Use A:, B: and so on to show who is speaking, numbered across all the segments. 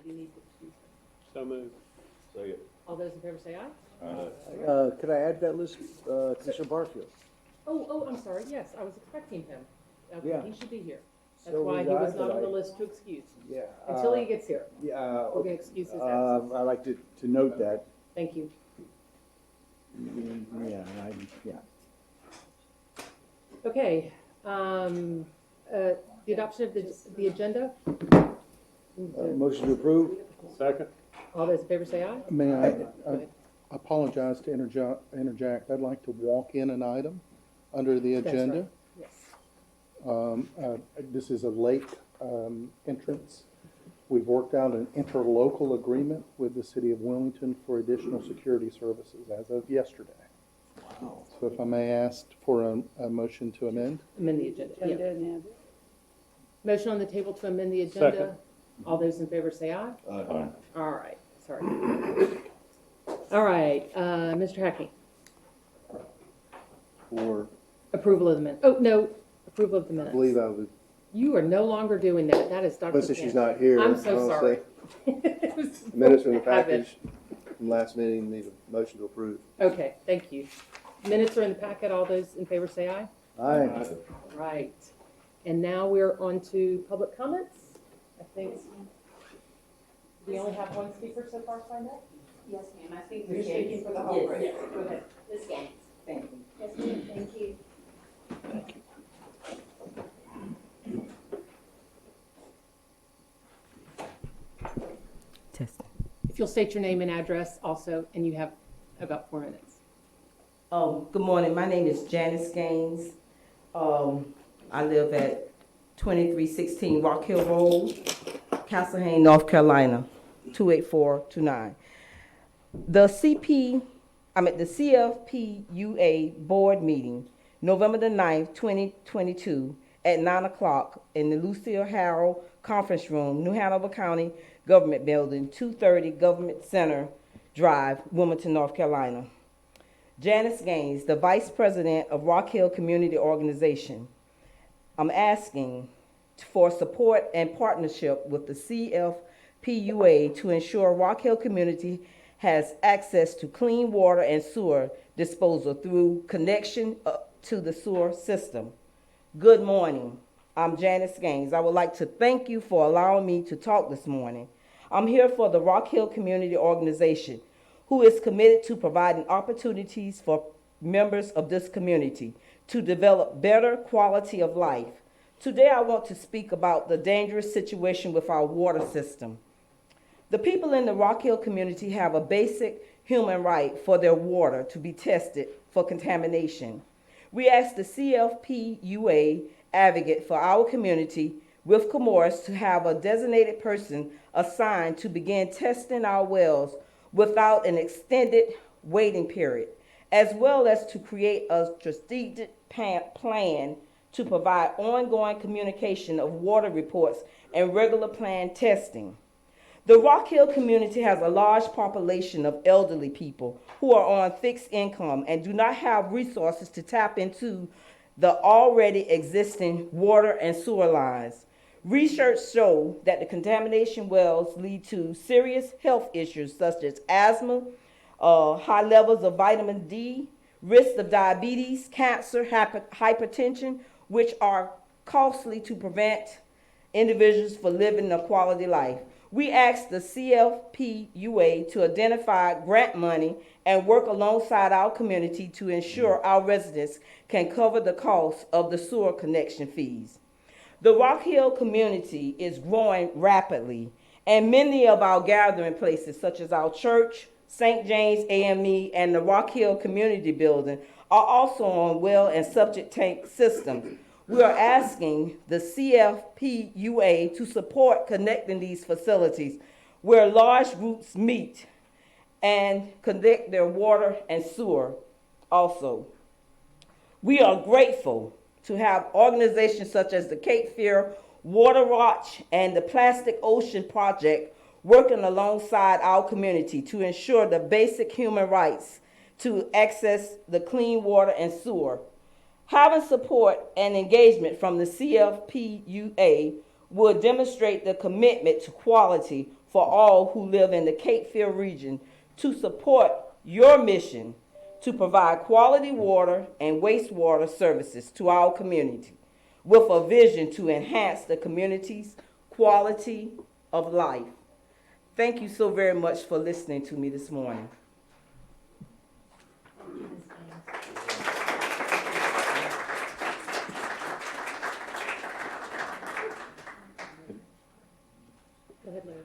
A: Do you need to excuse him?
B: So moved.
C: Second.
A: All those in favor say aye.
D: Could I add that list, Commissioner Barfield?
A: Oh, I'm sorry, yes, I was expecting him. Okay,
D: Yeah.
A: he should be here. That's
D: So
A: why
D: was
A: he was
D: I,
A: not
D: but
A: on the
D: I-
A: list to excuse.
D: Yeah.
A: Until he gets here,
D: Yeah.
A: we're gonna excuse his absence.
D: I'd like to note that.
A: Thank you.
D: Yeah.
A: Okay, the adoption of the agenda.
D: Motion to approve?
B: Second.
A: All those in favor say aye.
E: May
A: Go
E: I
A: ahead.
E: apologize to interject. I'd like to walk in an item under the
A: That's right.
E: agenda.
A: Yes.
E: This is a late entrance. We've worked out an interlocal agreement with the city of Wilmington for additional security services as of yesterday.
D: Wow.
E: So if I may ask for a motion to amend?
A: Amend the agenda. Yeah. Motion on the table to amend the agenda.
B: Second.
A: All those in favor say aye.
C: Aye.
A: All right, sorry. All right, Mr. Hackney,
F: For,
A: approval of the minute. Oh, no, approval of the
F: I
A: minutes.
F: believe I would,
A: You are no longer doing that. That is Dr.
F: but since she's
A: Kent.
F: not here,
A: I'm so
F: I'll
A: sorry.
F: say, minutes from the
A: Have it.
F: package from last meeting, need a motion to approve.
A: Okay, thank you. Minutes are in the packet. All those in favor say aye.
D: Aye.
A: Right. And now we're on to public comments. I think we only have one speaker so far signed up.
G: Yes, ma'am, I think
A: You're speaking for the whole group.
G: Yes,
A: Go ahead.
G: Ms. Gaines.
A: Thank you.
G: Yes, ma'am, thank you.
A: If you'll state your name and address also, and you have about 4 minutes.
H: Good morning. My name is Janice Gaines. I live at 2316 Rock Hill Road, Castlehane, North Carolina, 28429. The CFPUA board meeting, November the 9th, 2022, at 9 o'clock in the Lucille Harrell Conference Room, New Hanover County Government Building, 230 Government Center Drive, Wilmington, North Carolina. Janice Gaines, the Vice President of Rock Hill Community Organization. I'm asking for support and partnership with the CFPUA to ensure Rock Hill community has access to clean water and sewer disposal through connection to the sewer system. Good morning. I'm Janice Gaines. I would like to thank you for allowing me to talk this morning. I'm here for the Rock Hill Community Organization, who is committed to providing opportunities for members of this community to develop better quality of life. Today I want to speak about the dangerous situation with our water system. The people in the Rock Hill community have a basic human right for their water to be tested for contamination. We ask the CFPUA advocate for our community with Comores to have a designated person assigned to begin testing our wells without an extended waiting period, as well as to create a strategic plan to provide ongoing communication of water reports and regular planned testing. The Rock Hill community has a large population of elderly people who are on fixed income and do not have resources to tap into the already existing water and sewer lines. Research shows that the contamination wells lead to serious health issues such as asthma, high levels of vitamin D, risk of diabetes, cancer, hypertension, which are costly to prevent individuals from living a quality life. We ask the CFPUA to identify grant money and work alongside our community to ensure our residents can cover the cost of the sewer connection fees. The Rock Hill community is growing rapidly, and many of our gathering places, such as our church, St. James AME, and the Rock Hill Community Building, are also on well and septic tank systems. We are asking the CFPUA to support connecting these facilities where large groups meet and connect their water and sewer also. We are grateful to have organizations such as the Cape Fear Water Watch and the Plastic Ocean Project working alongside our community to ensure the basic human rights to access the clean water and sewer. Having support and engagement from the CFPUA would demonstrate the commitment to quality for all who live in the Cape Fear region to support your mission to provide quality water and wastewater services to our community with a vision to enhance the community's quality of life. Thank you so very much for listening to me this morning.
A: Go ahead, Larry.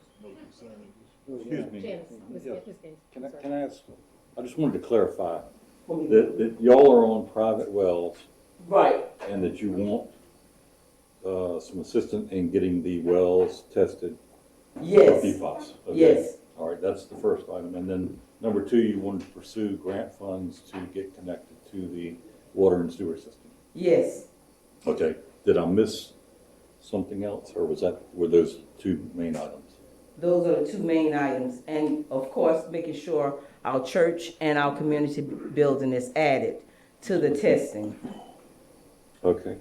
B: Excuse me.
A: Janice, Ms.
B: Yeah.
A: Gaines.
B: Can I,
A: Sorry.
B: can I ask, I just wanted to clarify that y'all are on private wells
H: Right.
B: and that you want, some assistance in getting the wells tested for
H: Yes.
B: PFAS. Okay.
H: Yes.
B: All right, that's the first item. And then number two, you wanted to pursue grant funds to get connected to the water and sewer system.
H: Yes.
B: Okay, did I miss something else, or were those two main items?
H: Those are the two main items. And of course, making sure our church and our community building is added to the testing.
B: Okay,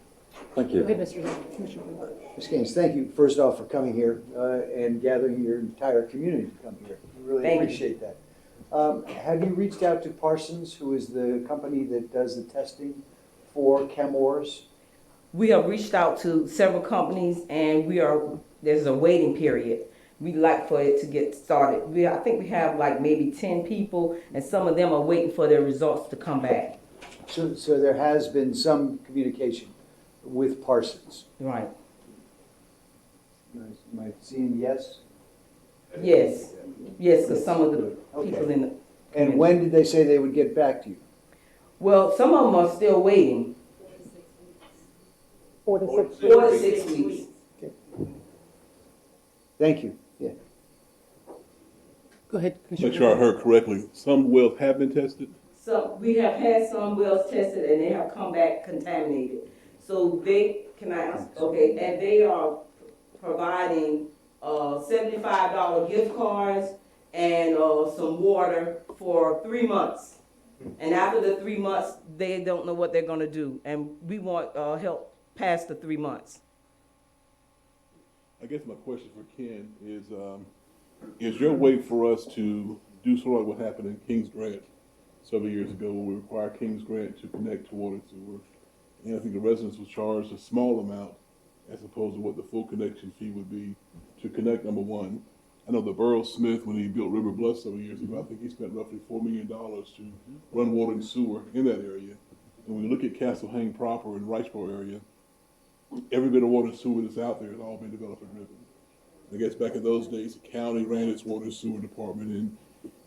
B: thank
A: Go ahead,
B: you.
A: Mr. Young. Commissioner Young.
D: Ms. Gaines, thank you first off for coming here and gathering your entire community to come here. We really
H: Thank you.
D: appreciate that. Have you reached out to Parsons, who is the company that does the testing for Chemours?
H: We have reached out to several companies and there's a waiting period. We'd like for it to get started. I think we have like maybe 10 people and some of them are waiting for their results to come back.
D: So there has been some communication with Parsons.
H: Right.
D: Am I seeing yes?
H: Yes. Yes, because some of the people
D: Okay.
H: in the.
D: And when did they say they would get back to you?
H: Well, some of them are still waiting.
A: 4 to 6
H: 4 to 6 weeks.
D: Thank you. Yeah.
A: Go ahead,
C: Make
A: Commissioner.
C: sure I heard correctly. Some wells have been tested.
H: So we have had some wells tested and they have come back contaminated. So and they are providing $75 gift cards and some water for 3 months. And after the 3 months, they don't know what they're gonna do. And we want help past the 3 months.
C: I guess my question for Ken is there a way for us to do sort of like what happened in Kings Grant several years ago when we required Kings Grant to connect to water and sewer? And I think the residents was charged a small amount as opposed to what the full connection fee would be to connect, number one. I know that Burl Smith, when he built River Bluff several years ago, I think he spent roughly $4 million to run water and sewer in that area. And when you look at Castle Hang proper and Riceboro area, every bit of water and sewer that's out there has all been developer driven. I guess back in those days, the county ran its water and sewer department, and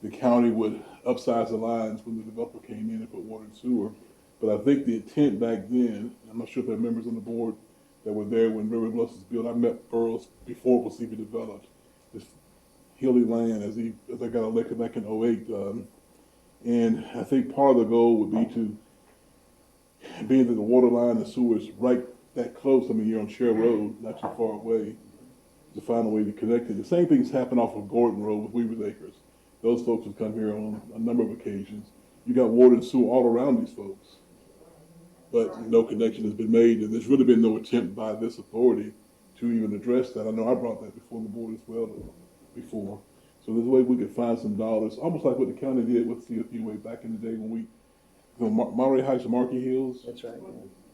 C: the county would upsize the lines when the developer came in and put water and sewer. But I think the intent back then, I'm not sure if there are members on the board that were there when River Bluff was built. I met Burroughs before it was even developed. This hilly land as I got elected back in '08. And I think part of the goal would be to, being that the water line and sewer is right that close, I mean, you're on Share Road, not too far away, to find a way to connect it. The same things happen off of Gordon Road with Weaver's Acres. Those folks have come here on a number of occasions. You got water and sewer all around these folks, but no connection has been made, and there's really been no attempt by this authority to even address that. I know I brought that before the board as well before. So there's a way we could find some dollars, almost like what the county did with CFPUA back in the day when Monterey Heights and Markey Hills,
D: That's right.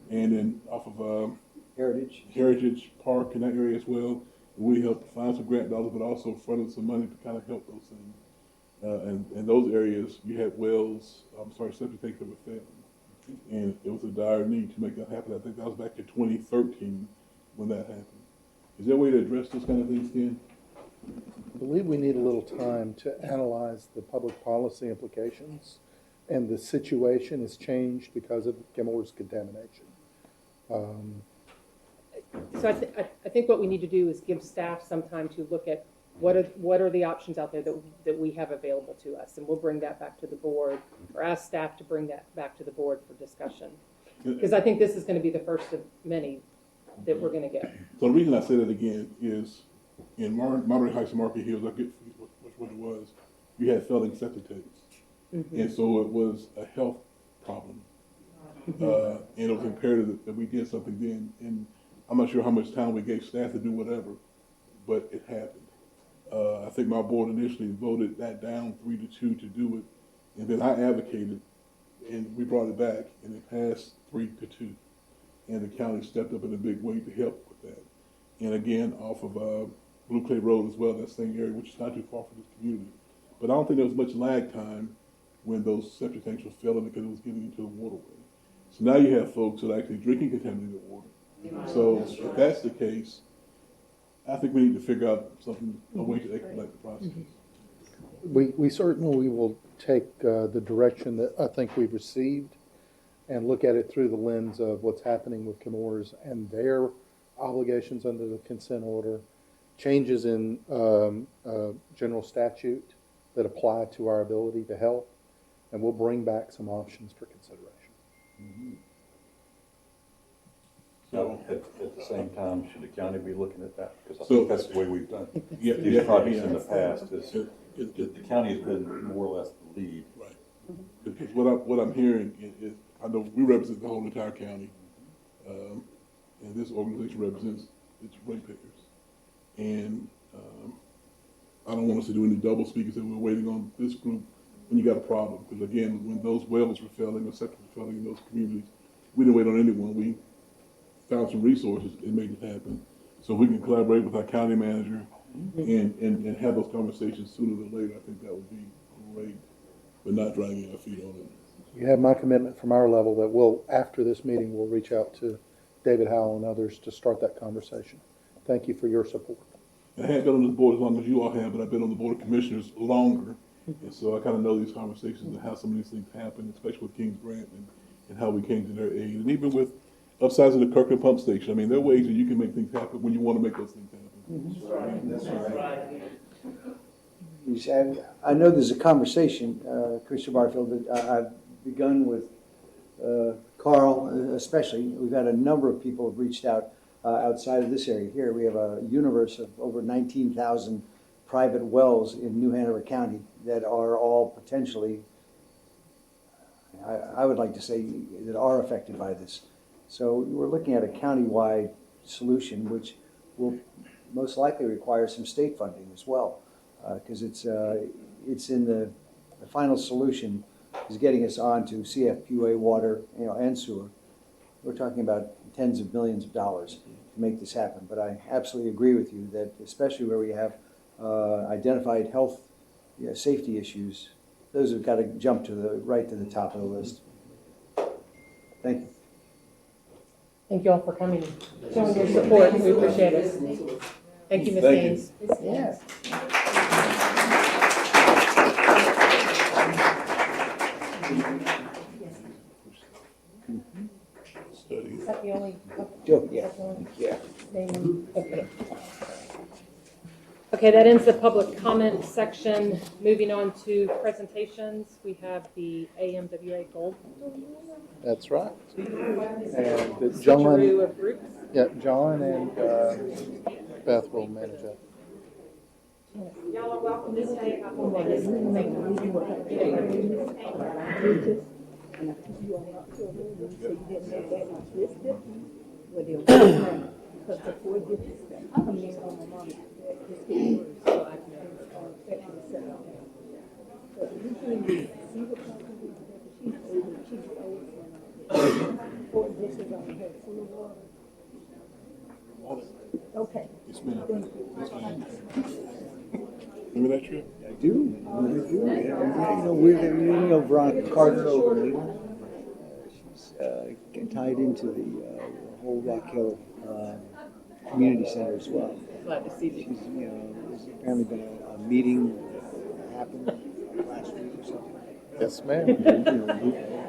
C: and then off of
D: Heritage.
C: Park in that area as well. We helped find some grant dollars, but also fronted some money to kind of help those things. And those areas, you had wells, septic tanks that were failing. And it was a dire need to make that happen. I think that was back in 2013 when that happened. Is there a way to address those kind of things, Ken?
E: I believe we need a little time to analyze the public policy implications, and the situation has changed because of Chemours contamination.
A: So I think what we need to do is give staff some time to look at what are the options out there that we have available to us, and we'll bring that back to the board, or ask staff to bring that back to the board for discussion. Because I think this is going to be the first of many that we're going to get.
C: So the reason I say that again is in Monterey Heights and Market Hills, I get which one it was, you had failing septic tanks.
A: Mm-hmm.
C: And so it was a health problem. And it was imperative that we did something then. And I'm not sure how much time we gave staff to do whatever, but it happened. I think my board initially voted that down 3-2 to do it, and then I advocated, and we brought it back, and it passed 3-2. And the county stepped up in a big way to help with that. And again, off of Blue Clay Road as well, that same area, which is not too far from this community. But I don't think there was much lag time when those septic tanks were filling because it was getting into the waterway. So now you have folks that are actually drinking contaminated water. So if that's the case, I think we need to figure out something, a way to expedite the process.
E: We certainly will take the direction that I think we've received and look at it through the lens of what's happening with Chemours and their obligations under the consent order, changes in general statute that apply to our ability to help, and we'll bring back some options for consideration.
B: Now, at the same time, should the county be looking at that? Because I
C: So-
B: think that's the way we've done these projects in the past, is the county has been more or less the lead.
C: Right. Because what I'm hearing is, I know we represent the whole entire county, and this organization represents its ratepayers. And I don't want us to do any double speakers that we're waiting on this group when you got a problem. Because again, when those wells were failing, or septic were failing in those communities, we didn't wait on anyone. We found some resources and made it happen. So if we can collaborate with our county manager and have those conversations sooner than later, I think that would be great, but not dragging our feet on it.
E: You have my commitment from our level that we'll, after this meeting, we'll reach out to David Howell and others to start that conversation. Thank you for your support.
C: I haven't been on this board as long as you all have, but I've been on the board of commissioners longer. And so I kind of know these conversations and how some of these things happen, especially with King's Grant and how we came to their aid. And even with upsides of the Kirkland pump station, I mean, there are ways that you can make things happen when you want to make those things happen.
D: That's right. You said, I know there's a conversation, Commissioner Barfield, that I've begun with Carl especially. We've had a number of people have reached out outside of this area here. We have a universe of over 19,000 private wells in New Hanover County that are all potentially, I would like to say, that are affected by this. So we're looking at a county-wide solution, which will most likely require some state funding as well, because it's in the final solution is getting us on to CFPUA water, and sewer. We're talking about tens of millions of dollars to make this happen. But I absolutely agree with you that especially where we have identified health, safety issues, those have got to jump to the top of the list. Thank you.
A: Thank you all for coming, showing your support. We appreciate it. Thank you, Ms.
B: Thank you.
A: Haynes.
D: Yes.
C: Study.
A: Is that the only?
D: Joe, yeah. Yeah.
A: Okay. Okay, that ends the public comment section. Moving on to presentations, we have the AMWA Gold.
E: That's right. And
A: Switcheroo
E: John,
A: of groups.
E: yeah, John and Beth will manage that.
G: Y'all are welcome to stay.
I: Okay.
C: Yes, ma'am. Remember that trip?
D: I do. We're Veronica Carter over in Leland. She's tied into the whole Rock Hill Community Center as well.
A: Glad to see
D: She's,
A: you.
D: there's apparently been a meeting that happened last week or something.
E: Yes, ma'am.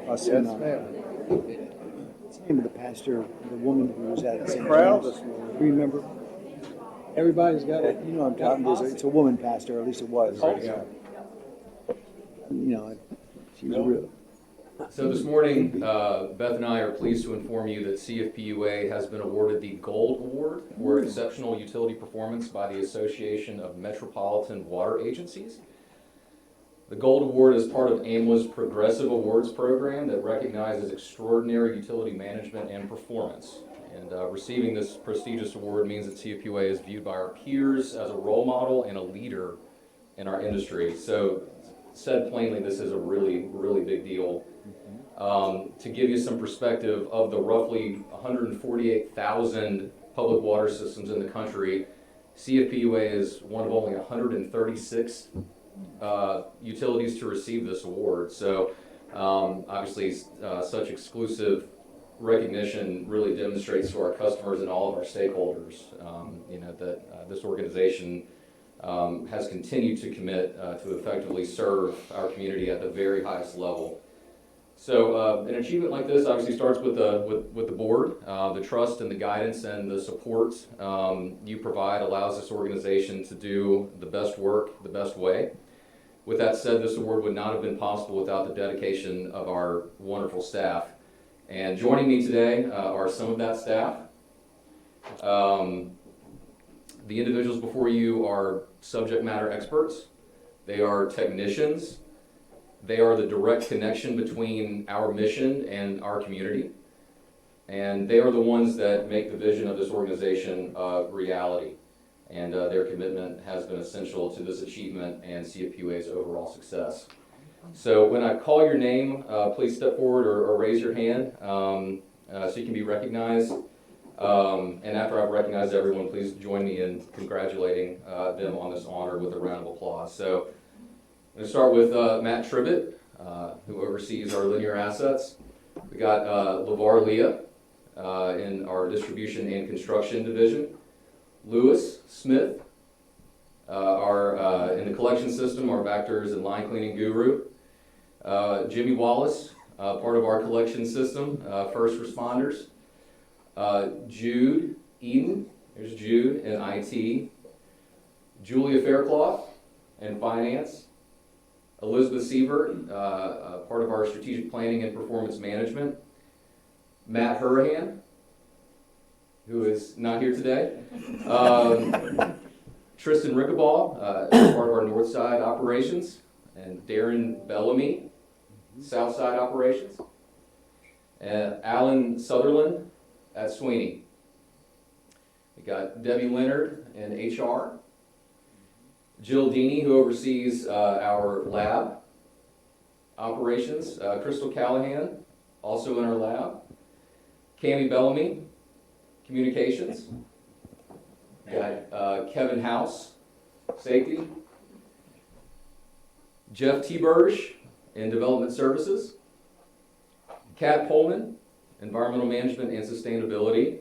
D: Us
E: Yes,
D: and,
E: ma'am.
D: what's the name of the pastor, the woman who was at St.
F: Crowd
D: James?
F: this morning.
D: Do you remember? Everybody's got it. You know what I'm talking. It's a woman pastor, or at least it was. She's a real.
J: So this morning, Beth and I are pleased to inform you that CFPUA has been awarded the Gold Award for Exceptional Utility Performance by the Association of Metropolitan Water Agencies. The Gold Award is part of AMWA's Progressive Awards program that recognizes extraordinary utility management and performance. And receiving this prestigious award means that CFPUA is viewed by our peers as a role model and a leader in our industry. So, said plainly, this is a really, really big deal. To give you some perspective, of the roughly 148,000 public water systems in the country, CFPUA is one of only 136 utilities to receive this award. So obviously such exclusive recognition really demonstrates to our customers and all of our stakeholders that this organization has continued to commit to effectively serve our community at the very highest level. So an achievement like this obviously starts with the board. The trust and the guidance and the support you provide allows this organization to do the best work the best way. With that said, this award would not have been possible without the dedication of our wonderful staff. And joining me today are some of that staff. The individuals before you are subject matter experts. They are technicians. They are the direct connection between our mission and our community. And they are the ones that make the vision of this organization a reality. And their commitment has been essential to this achievement and CFPUA's overall success. So when I call your name, please step forward or raise your hand so you can be recognized. And after I've recognized everyone, please join me in congratulating them on this honor with a round of applause. So I'm going to start with Matt Tribbett, who oversees our linear assets. We got LeVar Leah in our distribution and construction division. Lewis Smith, in the collection system, our vectors and line cleaning guru. Jimmy Wallace, part of our collection system, first responders. Jude Eden, there's Jude in IT. Julia Faircloth in finance. Elizabeth Sievert, part of our strategic planning and performance management. Matt Hurahan, who is not here today. Tristan Rickabaugh, part of our North Side operations. And Darren Bellamy, South Side operations. And Alan Sutherland at Sweeney. We got Debbie Leonard in HR. Jill Deeney, who oversees our lab operations. Crystal Callahan, also in our lab. Cammie Bellamy, communications. Got Kevin House, safety. Jeff T-Burge in development services. Kat Pullman, environmental management and sustainability.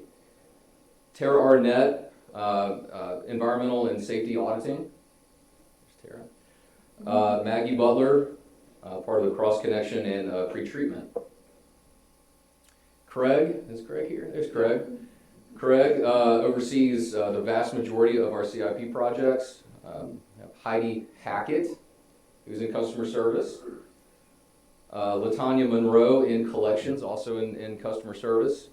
J: Tara Arnett, environmental and safety auditing. There's Tara. Maggie Butler, part of the cross connection and pre-treatment. Craig, is Craig here? There's Craig. Craig oversees the vast majority of our CIP projects. Heidi Hackett, who's in customer service. Latanya Monroe in collections, also in customer service.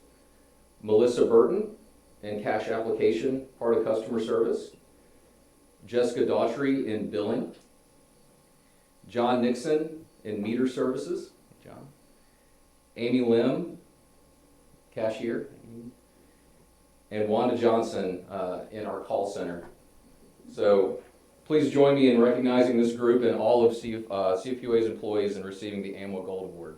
J: Melissa Burton in cash application, part of customer service. Jessica Daughtry in billing. John Nixon in meter services. John. Amy Lim, cashier. And Wanda Johnson in our call center. So please join me in recognizing this group and all of CFPUA's employees in receiving the AMWA Gold Award.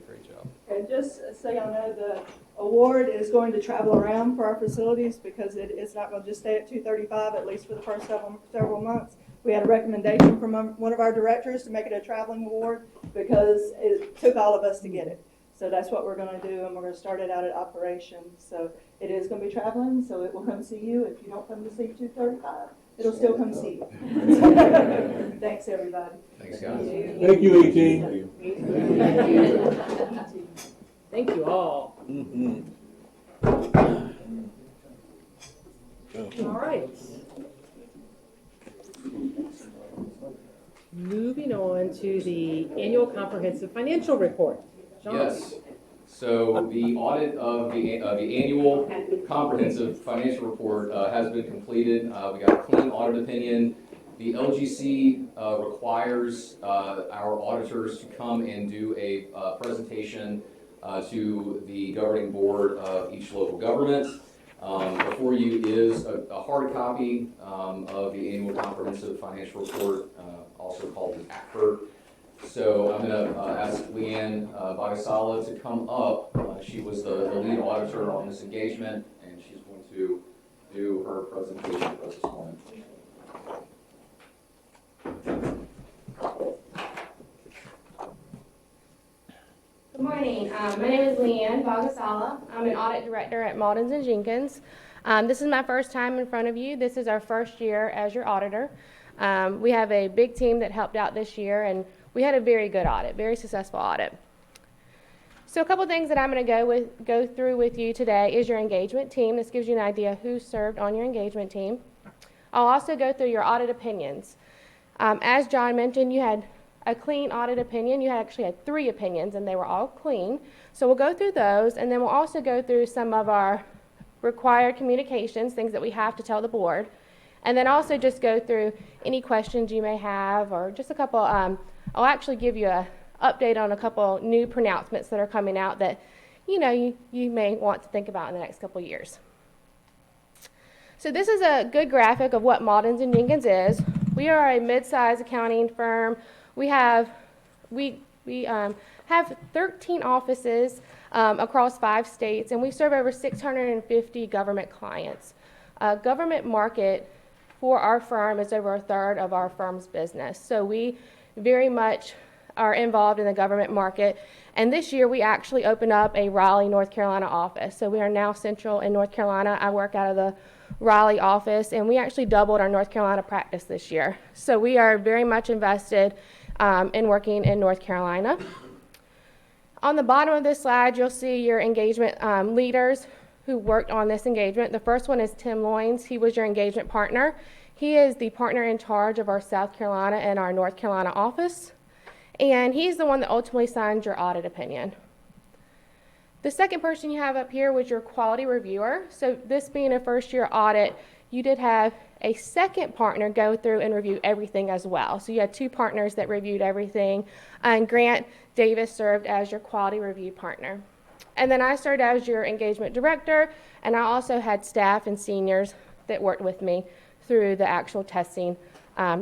J: Great job.
I: And just so y'all know, the award is going to travel around for our facilities because it's not going to just stay at 235, at least for the first several months. We had a recommendation from one of our directors to make it a traveling award because it took all of us to get it. So that's what we're going to do, and we're going to start it out at operations. So it is going to be traveling, so it will come see you. If you don't come to see 235, it'll still come see you. Thanks, everybody.
J: Thanks, guys.
C: Thank you, 18.
A: Thank you all. All right. Moving on to the annual comprehensive financial report. John.
J: Yes. So the audit of the annual comprehensive financial report has been completed. We got a clean audit opinion. The LGC requires our auditors to come and do a presentation to the governing board of each local government. Before you is a hard copy of the annual comprehensive financial report, also called the ACFR. So I'm going to ask Leanne Bagasala to come up. She was the lead auditor on this engagement, and she's going to do her presentation for us this morning.
K: Good morning. My name is Leanne Bagasala. I'm an audit director at Maldon's & Jenkins. This is my first time in front of you. This is our first year as your auditor. We have a big team that helped out this year, and we had a very good audit, very successful audit. So a couple things that I'm going to go through with you today is your engagement team. This gives you an idea who served on your engagement team. I'll also go through your audit opinions. As John mentioned, you had a clean audit opinion. You actually had 3 opinions, and they were all clean. So we'll go through those, and then we'll also go through some of our required communications, things that we have to tell the board, and then also just go through any questions you may have, or just a couple. I'll actually give you an update on a couple new pronouncements that are coming out that you may want to think about in the next couple years. So this is a good graphic of what Maldon's & Jenkins is. We are a mid-sized accounting firm. We have 13 offices across 5 states, and we serve over 650 government clients. Government market for our firm is over 1/3 of our firm's business. So we very much are involved in the government market. And this year we actually opened up a Raleigh, North Carolina office. So we are now central in North Carolina. I work out of the Raleigh office, and we actually doubled our North Carolina practice this year. So we are very much invested in working in North Carolina. On the bottom of this slide, you'll see your engagement leaders who worked on this engagement. The first one is Tim Loynes. He was your engagement partner. He is the partner in charge of our South Carolina and our North Carolina office, and he's the one that ultimately signed your audit opinion. The second person you have up here was your quality reviewer. So this being a first-year audit, you did have a second partner go through and review everything as well. So you had 2 partners that reviewed everything, and Grant Davis served as your quality review partner. And then I served as your engagement director, and I also had staff and seniors that worked with me through the actual testing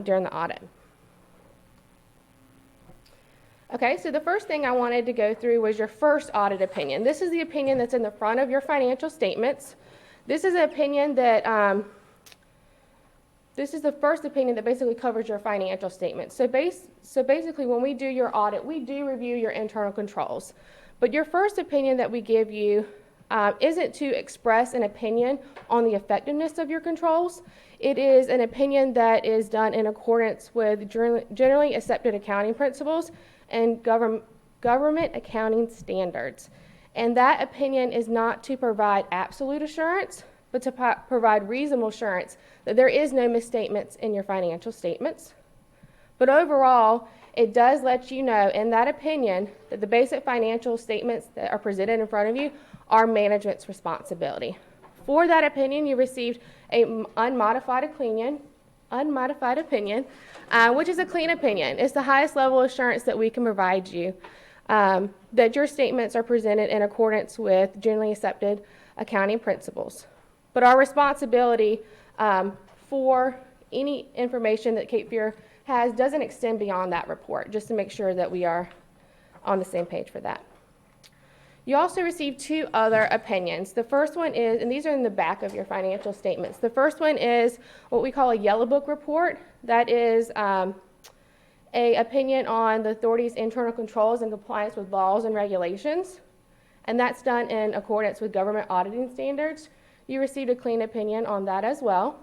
K: during the audit. Okay, so the first thing I wanted to go through was your first audit opinion. This is the opinion that's in the front of your financial statements. This is an opinion that, this is the first opinion that basically covers your financial statements. So basically when we do your audit, we do review your internal controls. But your first opinion that we give you isn't to express an opinion on the effectiveness of your controls. It is an opinion that is done in accordance with generally accepted accounting principles and government accounting standards. And that opinion is not to provide absolute assurance, but to provide reasonable assurance that there is no misstatements in your financial statements. But overall, it does let you know in that opinion that the basic financial statements that are presented in front of you are management's responsibility. For that opinion, you received an unmodified opinion, which is a clean opinion. It's the highest level of assurance that we can provide you, that your statements are presented in accordance with generally accepted accounting principles. But our responsibility for any information that Cape Fear has doesn't extend beyond that report, just to make sure that we are on the same page for that. You also received 2 other opinions. The first one is, and these are in the back of your financial statements. The first one is what we call a yellow book report. That is a opinion on the authority's internal controls and compliance with laws and regulations. And that's done in accordance with government auditing standards. You received a clean opinion on that as well.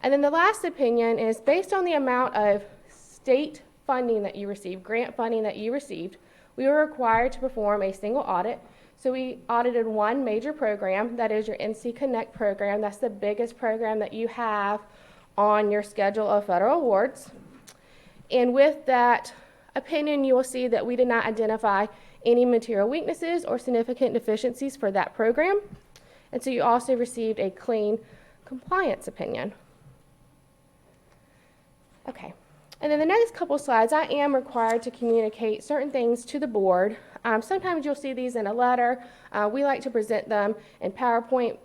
K: And then the last opinion is based on the amount of state funding that you received, grant funding that you received, we were required to perform a single audit. So we audited one major program, that is your NC Connect program. That's the biggest program that you have on your schedule of federal awards. And with that opinion, you will see that we did not identify any material weaknesses or significant deficiencies for that program. And so you also received a clean compliance opinion. Okay. And then the next couple slides, I am required to communicate certain things to the board. Sometimes you'll see these in a letter. We like to present them in PowerPoint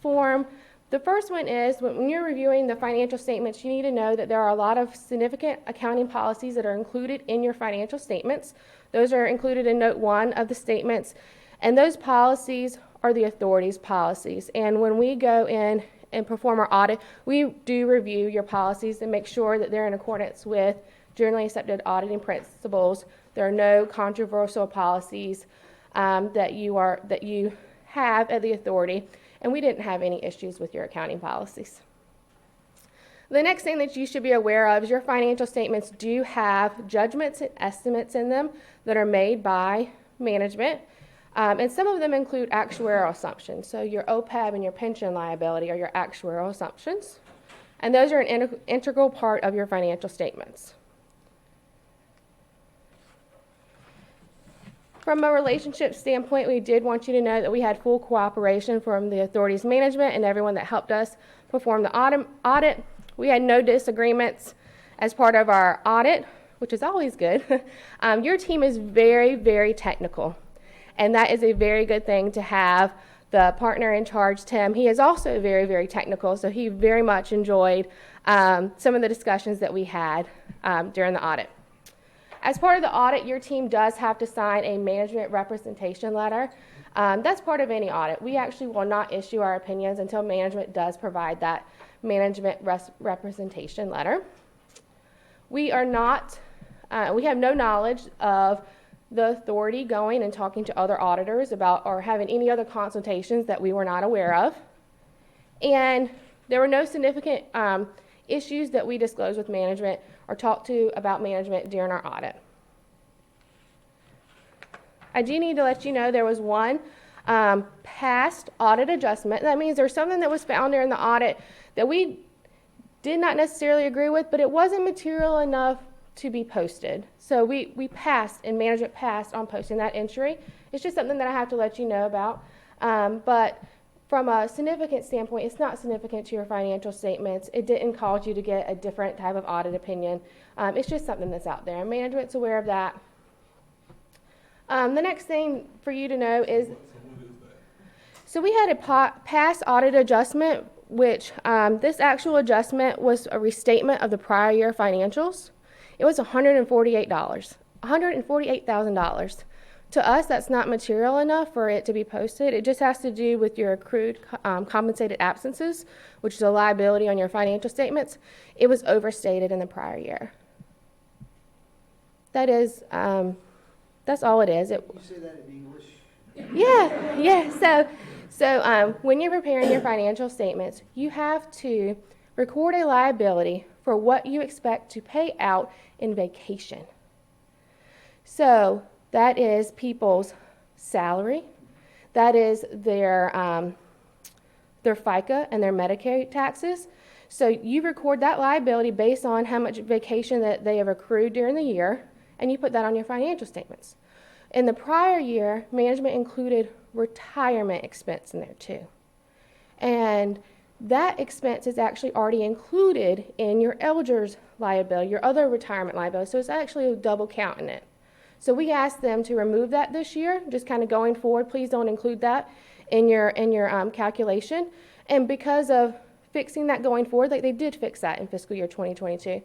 K: form. The first one is when you're reviewing the financial statements, you need to know that there are a lot of significant accounting policies that are included in your financial statements. Those are included in Note 1 of the statements. And those policies are the authority's policies. And when we go in and perform our audit, we do review your policies and make sure that they're in accordance with generally accepted auditing principles. There are no controversial policies that you have at the authority, and we didn't have any issues with your accounting policies. The next thing that you should be aware of is your financial statements do have judgments and estimates in them that are made by management. And some of them include actuarial assumptions. So your OPEB and your pension liability are your actuarial assumptions. And those are an integral part of your financial statements. From a relationship standpoint, we did want you to know that we had full cooperation from the authority's management and everyone that helped us perform the audit. We had no disagreements as part of our audit, which is always good. Your team is very, very technical. And that is a very good thing to have. The partner in charge, Tim, he is also very, very technical, so he very much enjoyed some of the discussions that we had during the audit. As part of the audit, your team does have to sign a management representation letter. That's part of any audit. We actually will not issue our opinions until management does provide that management representation letter. We have no knowledge of the authority going and talking to other auditors about or having any other consultations that we were not aware of. And there were no significant issues that we disclosed with management or talked to about management during our audit. I do need to let you know there was one past audit adjustment. That means there's something that was found during the audit that we did not necessarily agree with, but it wasn't material enough to be posted. So we passed, and management passed on posting that entry. It's just something that I have to let you know about. But from a significant standpoint, it's not significant to your financial statements. It didn't cause you to get a different type of audit opinion. It's just something that's out there. Management's aware of that. The next thing for you to know is, so we had a past audit adjustment, which this actual adjustment was a restatement of the prior year financials. It was $148,000. To us, that's not material enough for it to be posted. It just has to do with your accrued compensated absences, which is a liability on your financial statements. It was overstated in the prior year. That is, that's all it is.
D: You say that in English?
K: Yeah. So when you're preparing your financial statements, you have to record a liability for what you expect to pay out in vacation. So that is people's salary, that is their FICA and their Medicare taxes. So you record that liability based on how much vacation that they have accrued during the year, and you put that on your financial statements. In the prior year, management included retirement expense in there too. And that expense is actually already included in your Elders liability, your other retirement liability. So it's actually a double count in it. So we asked them to remove that this year, just kind of going forward. Please don't include that in your calculation. And because of fixing that going forward, like they did fix that in fiscal year 2022,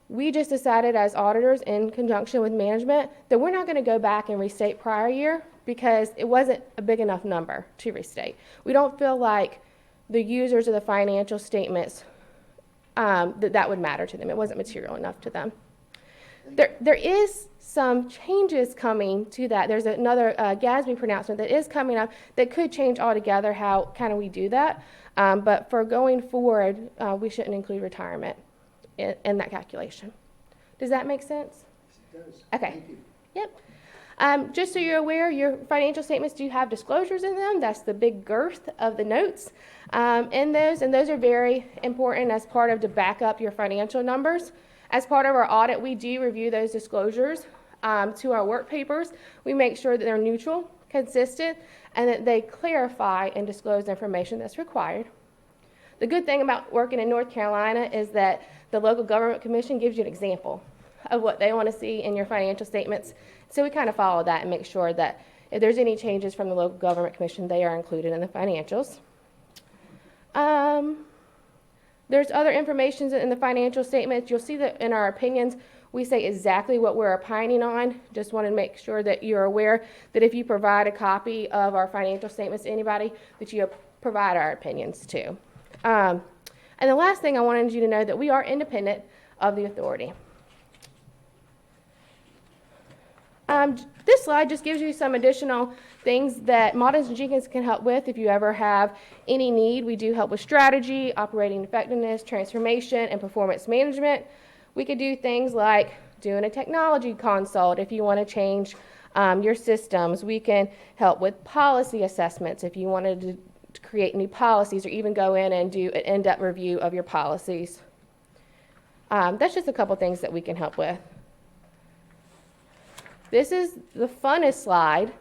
K: we just decided as auditors in conjunction with management that we're not going to go back and restate prior year because it wasn't a big enough number to restate. We don't feel like the users of the financial statements, that would matter to them. It wasn't material enough to them. There is some changes coming to that. There's another GASB pronouncement that is coming up that could change altogether how kind of we do that. But for going forward, we shouldn't include retirement in that calculation. Does that make sense?
D: It does.
K: Okay.
D: Thank you.
K: Yep. Just so you're aware, your financial statements do have disclosures in them. That's the big girth of the notes in those, and those are very important as part of to back up your financial numbers. As part of our audit, we do review those disclosures to our work papers. We make sure that they're neutral, consistent, and that they clarify and disclose information that's required. The good thing about working in North Carolina is that the local government commission gives you an example of what they want to see in your financial statements. So we kind of follow that and make sure that if there's any changes from the local government commission, they are included in the financials. There's other information in the financial statements. You'll see that in our opinions, we say exactly what we're opining on. Just want to make sure that you're aware that if you provide a copy of our financial statements to anybody, that you provide our opinions too. And the last thing I wanted you to know that we are independent of the authority. This slide just gives you some additional things that Maudens and Jenkins can help with if you ever have any need. We do help with strategy, operating effectiveness, transformation, and performance management. We could do things like doing a technology consult if you want to change your systems. We can help with policy assessments if you wanted to create new policies or even go in and do an in-depth review of your policies. That's just a couple things that we can help with. This is the funnest slide,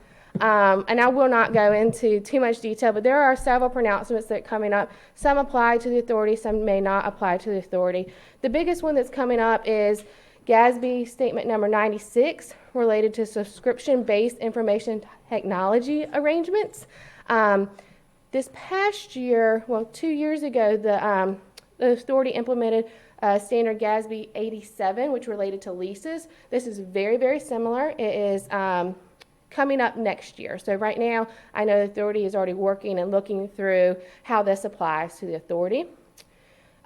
K: and I will not go into too much detail, but there are several pronouncements that are coming up. Some apply to the authority, some may not apply to the authority. The biggest one that's coming up is GASB Statement Number 96, related to subscription-based information technology arrangements. This past year, well, 2 years ago, the authority implemented standard GASB 87, which related to leases. This is very, very similar. It is coming up next year. So right now, I know the authority is already working and looking through how this applies to the authority.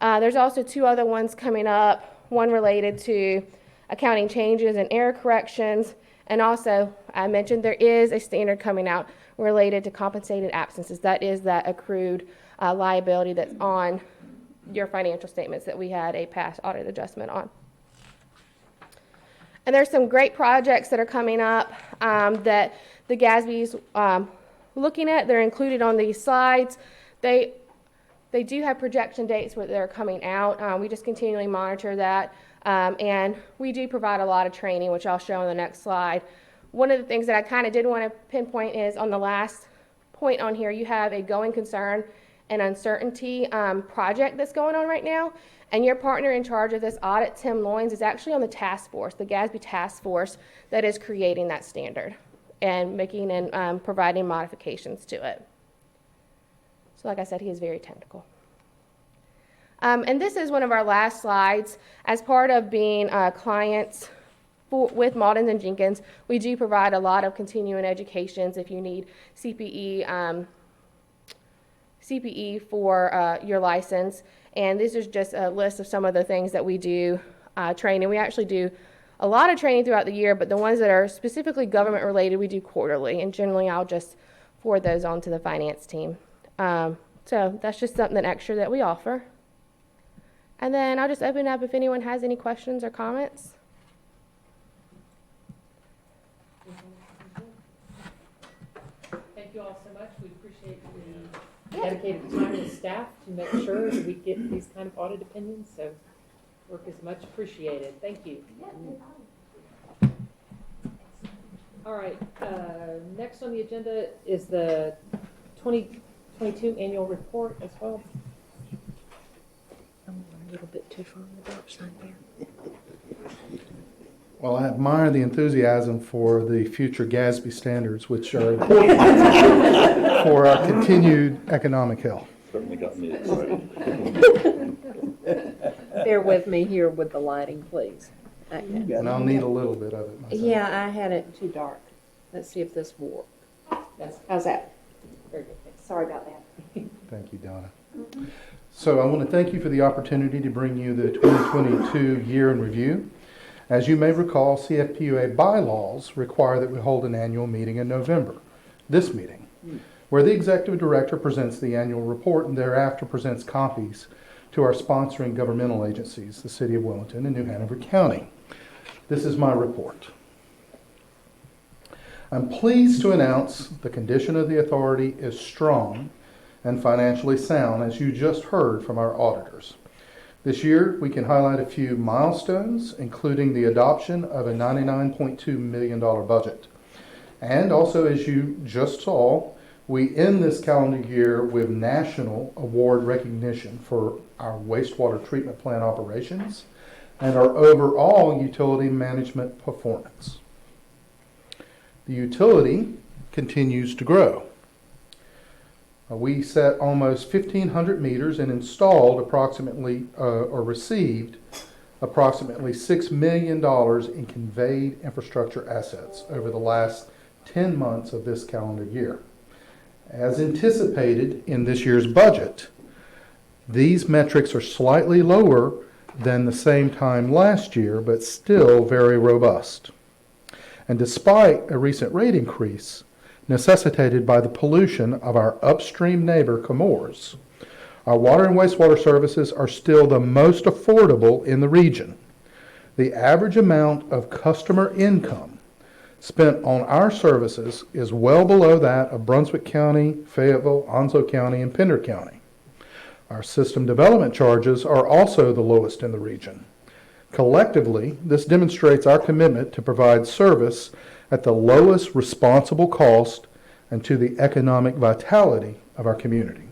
K: There's also two other ones coming up, one related to accounting changes and error corrections, and also I mentioned there is a standard coming out related to compensated absences. That is that accrued liability that's on your financial statements that we had a past audit adjustment on. And there's some great projects that are coming up that the GASB's looking at. They're included on these slides. They do have projection dates where they're coming out. We just continually monitor that. And we do provide a lot of training, which I'll show on the next slide. One of the things that I kind of did want to pinpoint is on the last point on here, you have a going concern and uncertainty project that's going on right now. And your partner in charge of this audit, Tim Loynes, is actually on the task force, the GASB task force, that is creating that standard and making and providing modifications to it. So like I said, he is very technical. And this is one of our last slides. As part of being clients with Maudens and Jenkins, we do provide a lot of continuing educations if you need CPE for your license. And this is just a list of some of the things that we do training. We actually do a lot of training throughout the year, but the ones that are specifically government related, we do quarterly. And generally, I'll just forward those on to the finance team. So that's just something extra that we offer. And then I'll just open it up if anyone has any questions or comments.
A: Thank you all so much. We appreciate the dedicated time of staff to make sure that we get these kind of audit opinions. So work is much appreciated. Thank you. All right. Next on the agenda is the 2022 annual report as well. I'm a little bit too far on the dark side there.
E: Well, I admire the enthusiasm for the future GASB standards, which are important for our continued economic health.
B: Certainly got me excited.
G: Bear with me here with the lighting, please. Okay.
E: And I'll need a little bit of it myself.
G: Yeah, I had it too dark. Let's see if this will work. How's that?
A: Very good.
G: Sorry about that.
E: Thank you, Donna. So I want to thank you for the opportunity to bring you the 2022 year in review. As you may recall, CFPUA bylaws require that we hold an annual meeting in November, this meeting, where the executive director presents the annual report and thereafter presents copies to our sponsoring governmental agencies, the City of Wilmington and New Hanover County. This is my report. I'm pleased to announce the condition of the authority is strong and financially sound, as you just heard from our auditors. This year, we can highlight a few milestones, including the adoption of a $99.2 million budget. And also, as you just saw, we end this calendar year with national award recognition for our wastewater treatment plant operations and our overall utility management performance. The utility continues to grow. We set almost 1,500 meters and installed approximately, or received approximately $6 million in conveyed infrastructure assets over the last 10 months of this calendar year. As anticipated in this year's budget, these metrics are slightly lower than the same time last year, but still very robust. And despite a recent rate increase necessitated by the pollution of our upstream neighbor, Chemours, our water and wastewater services are still the most affordable in the region. The average amount of customer income spent on our services is well below that of Brunswick County, Fayetteville, Onslow County, and Pender County. Our system development charges are also the lowest in the region. Collectively, this demonstrates our commitment to provide service at the lowest responsible cost and to the economic vitality of our community.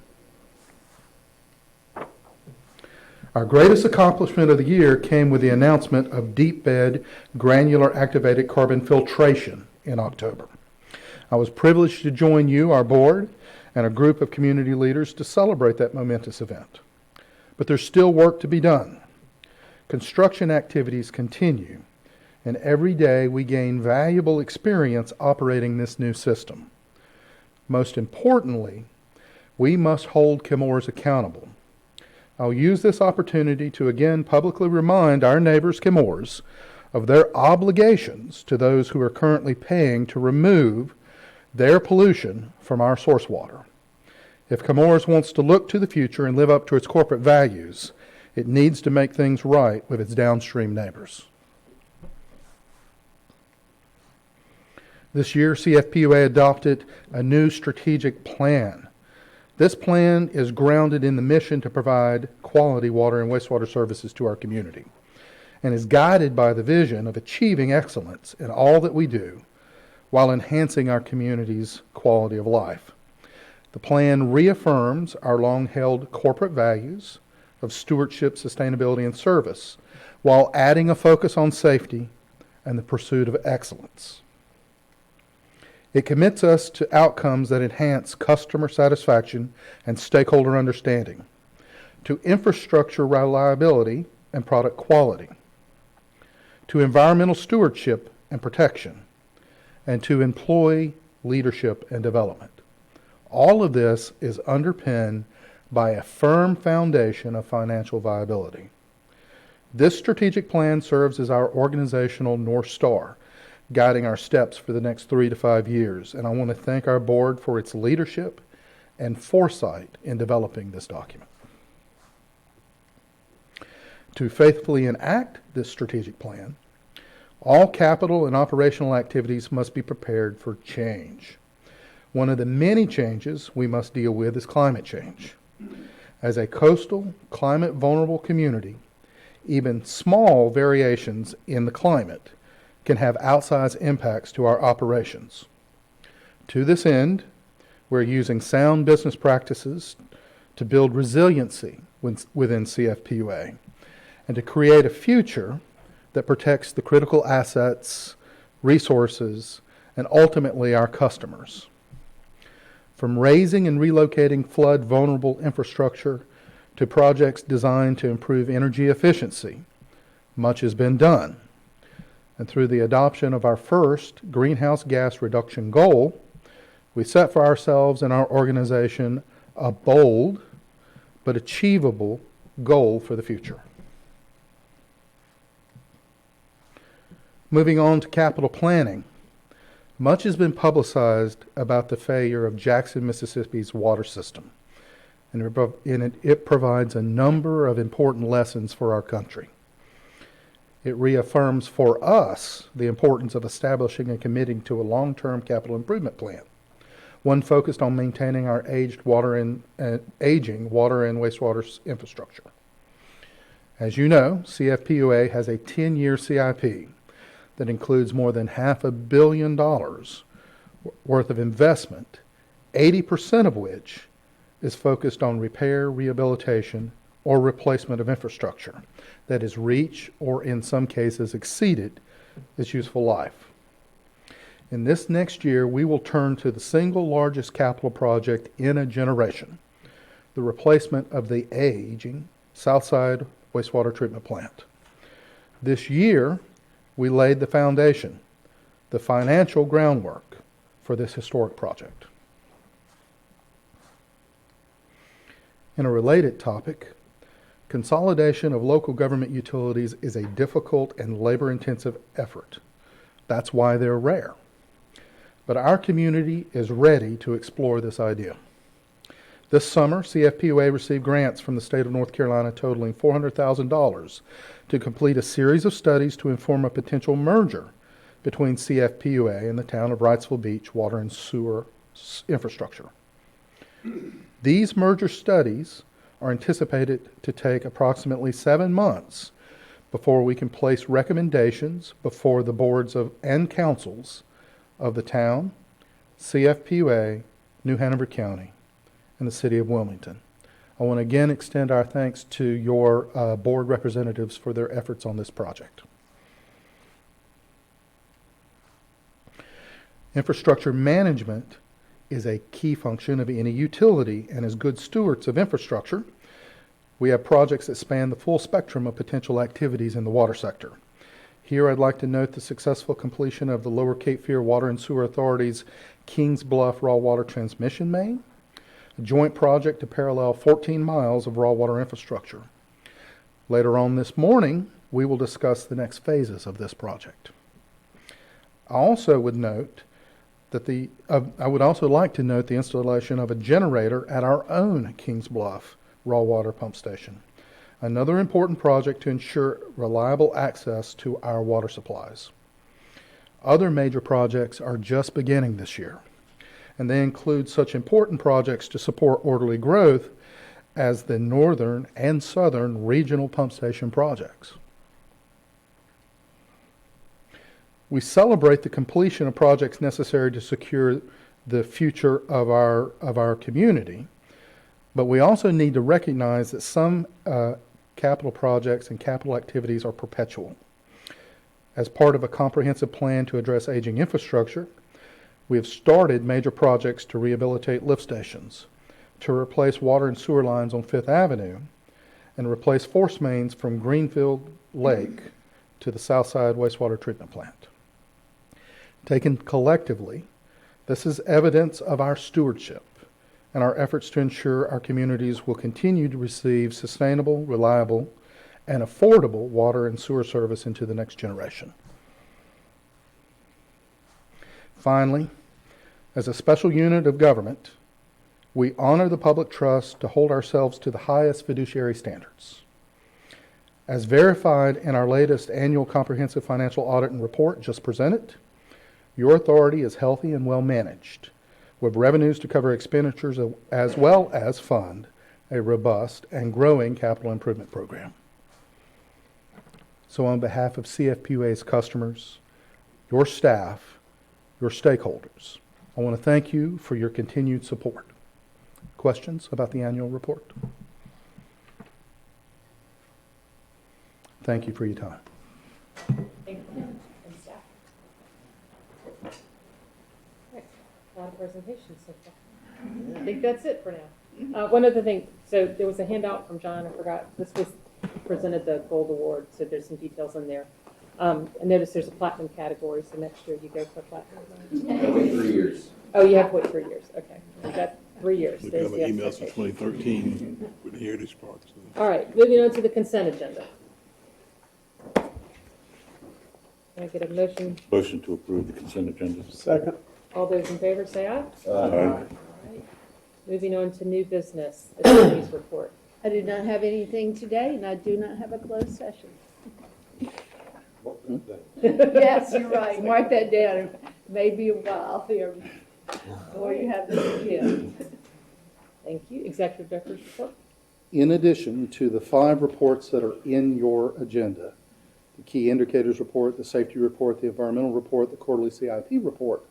E: Our greatest accomplishment of the year came with the announcement of deep bed granular activated carbon filtration in October. I was privileged to join you, our board, and a group of community leaders to celebrate that momentous event. But there's still work to be done. Construction activities continue, and every day we gain valuable experience operating this new system. Most importantly, we must hold Chemours accountable. I'll use this opportunity to again publicly remind our neighbors, Chemours, of their obligations to those who are currently paying to remove their pollution from our source water. If Chemours wants to look to the future and live up to its corporate values, it needs to make things right with its downstream neighbors. This year, CFPUA adopted a new strategic plan. This plan is grounded in the mission to provide quality water and wastewater services to our community and is guided by the vision of achieving excellence in all that we do while enhancing our community's quality of life. The plan reaffirms our long-held corporate values of stewardship, sustainability, and service while adding a focus on safety and the pursuit of excellence. It commits us to outcomes that enhance customer satisfaction and stakeholder understanding, to infrastructure reliability and product quality, to environmental stewardship and protection, and to employee leadership and development. All of this is underpinned by a firm foundation of financial viability. This strategic plan serves as our organizational North Star, guiding our steps for the next 3 to 5 years. And I want to thank our board for its leadership and foresight in developing this document. To faithfully enact this strategic plan, all capital and operational activities must be prepared for change. One of the many changes we must deal with is climate change. As a coastal, climate-vulnerable community, even small variations in the climate can have outsized impacts to our operations. To this end, we're using sound business practices to build resiliency within CFPUA and to create a future that protects the critical assets, resources, and ultimately our customers. From raising and relocating flood-vulnerable infrastructure to projects designed to improve energy efficiency, much has been done. And through the adoption of our first greenhouse gas reduction goal, we set for ourselves and our organization a bold but achievable goal for the future. Moving on to capital planning, much has been publicized about the failure of Jackson, Mississippi's water system, and it provides a number of important lessons for our country. It reaffirms for us the importance of establishing and committing to a long-term capital improvement plan, one focused on maintaining our aging water and wastewater infrastructure. As you know, CFPUA has a 10-year CIP that includes more than $500 million worth of investment, 80% of which is focused on repair, rehabilitation, or replacement of infrastructure that has reached or in some cases exceeded its useful life. In this next year, we will turn to the single largest capital project in a generation, the replacement of the aging Southside wastewater treatment plant. This year, we laid the foundation, the financial groundwork for this historic project. In a related topic, consolidation of local government utilities is a difficult and labor-intensive effort. That's why they're rare. But our community is ready to explore this idea. This summer, CFPUA received grants from the state of North Carolina totaling $400,000 to complete a series of studies to inform a potential merger between CFPUA and the town of Wrightsville Beach water and sewer infrastructure. These merger studies are anticipated to take approximately 7 months before we can place recommendations before the boards and councils of the town, CFPUA, New Hanover County, and the city of Wilmington. I want to again extend our thanks to your board representatives for their efforts on this project. Infrastructure management is a key function of any utility, and as good stewards of infrastructure, we have projects that span the full spectrum of potential activities in the water sector. Here I'd like to note the successful completion of the Lower Cape Fear Water and Sewer Authority's Kings Bluff Raw Water Transmission Main, a joint project to parallel 14 miles of raw water infrastructure. Later on this morning, we will discuss the next phases of this project. I also would note that I would also like to note the installation of a generator at our own Kings Bluff raw water pump station, another important project to ensure reliable access to our water supplies. Other major projects are just beginning this year, and they include such important projects to support orderly growth as the northern and southern regional pump station projects. We celebrate the completion of projects necessary to secure the future of our community, but we also need to recognize that some capital projects and capital activities are perpetual. As part of a comprehensive plan to address aging infrastructure, we have started major projects to rehabilitate lift stations, to replace water and sewer lines on Fifth Avenue, and replace force mains from Greenfield Lake to the Southside wastewater treatment plant. Taken collectively, this is evidence of our stewardship and our efforts to ensure our communities will continue to receive sustainable, reliable, and affordable water and sewer service into the next generation. Finally, as a special unit of government, we honor the public trust to hold ourselves to the highest fiduciary standards. As verified in our latest annual comprehensive financial audit and report just presented, your authority is healthy and well managed, with revenues to cover expenditures as well as fund a robust and growing capital improvement program. So on behalf of CFPUA's customers, your staff, your stakeholders, I want to thank you for your continued support. Questions about the annual report? Thank you for your time.
A: Thank you. And staff. Right. A lot of presentations so far. I think that's it for now. One other thing, so there was a handout from John, I forgot, this was presented the Gold Award, so there's some details in there. I noticed there's a platinum category, so next year you go for platinum.
J: It'll be 3 years.
A: Oh, you have to wait 3 years, okay. We've got 3 years.
C: Look at
A: There's
C: my
A: the
C: emails from
A: expectation.
C: 2013 with the Heritage Park stuff.
A: All right, moving on to the consent agenda. Can I get a motion?
B: Motion to approve the consent agenda.
F: Second.
A: All those in favor say aye.
B: Aye.
A: All right. Moving on to new business, attorney's report.
G: I do not have anything today, and I do not have a closed session. Yes, you're right. Mark that down. It may be a while here before you have this again.
A: Thank you. Executive Director's report.
E: in addition to the 5 reports that are in your agenda. The key indicators report, the safety report, the environmental report, the quarterly CIP report,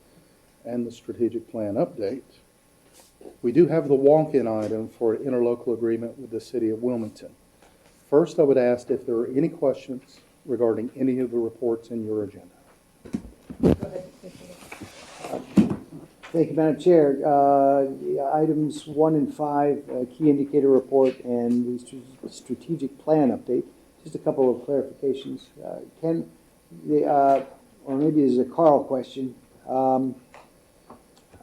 E: and the strategic plan update. We do have the walk-in item for an interlocal agreement with the city of Wilmington. First, I would ask if there are any questions regarding any of the reports in your agenda.
D: Thank you, Madam Chair. The items 1 and 5, key indicator report and the strategic plan update. Just a couple of clarifications. Ken, or maybe this is a Carl question.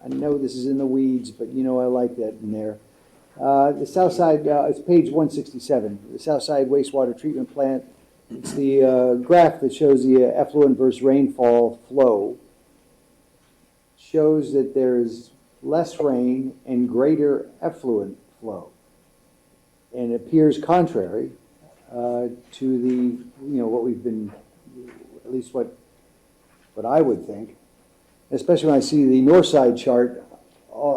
D: I know this is in the weeds, but you know I like that in there. The south side, it's page 167, the south side wastewater treatment plant. It's the graph that shows the effluent versus rainfall flow. Shows that there's less rain and greater effluent flow. And it appears contrary to the, what we've been, at least what I would think, especially when I see the north side chart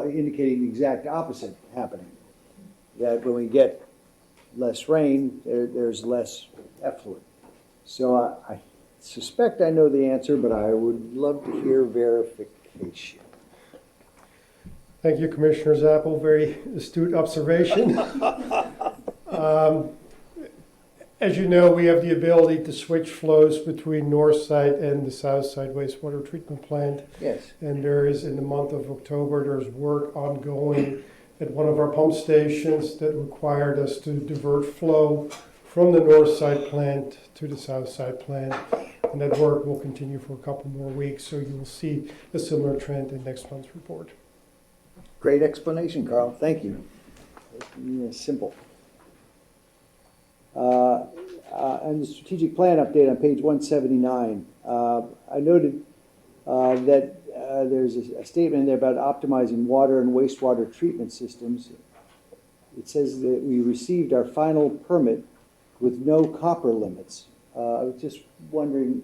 D: indicating the exact opposite happening. That when we get less rain, there's less effluent. So I suspect I know the answer, but I would love to hear verification.
L: Thank you, Commissioner Zappel. Very astute observation. As you know, we have the ability to switch flows between north side and the south side wastewater treatment plant.
D: Yes.
L: And there is, in the month of October, there's work ongoing at one of our pump stations that required us to divert flow from the north side plant to the south side plant. And that work will continue for a couple more weeks, so you will see a similar trend in next month's report.
D: Great explanation, Carl. Thank you. Simple. And the strategic plan update on page 179, I noted that there's a statement in there about optimizing water and wastewater treatment systems. It says that we received our final permit with no copper limits. I was just wondering,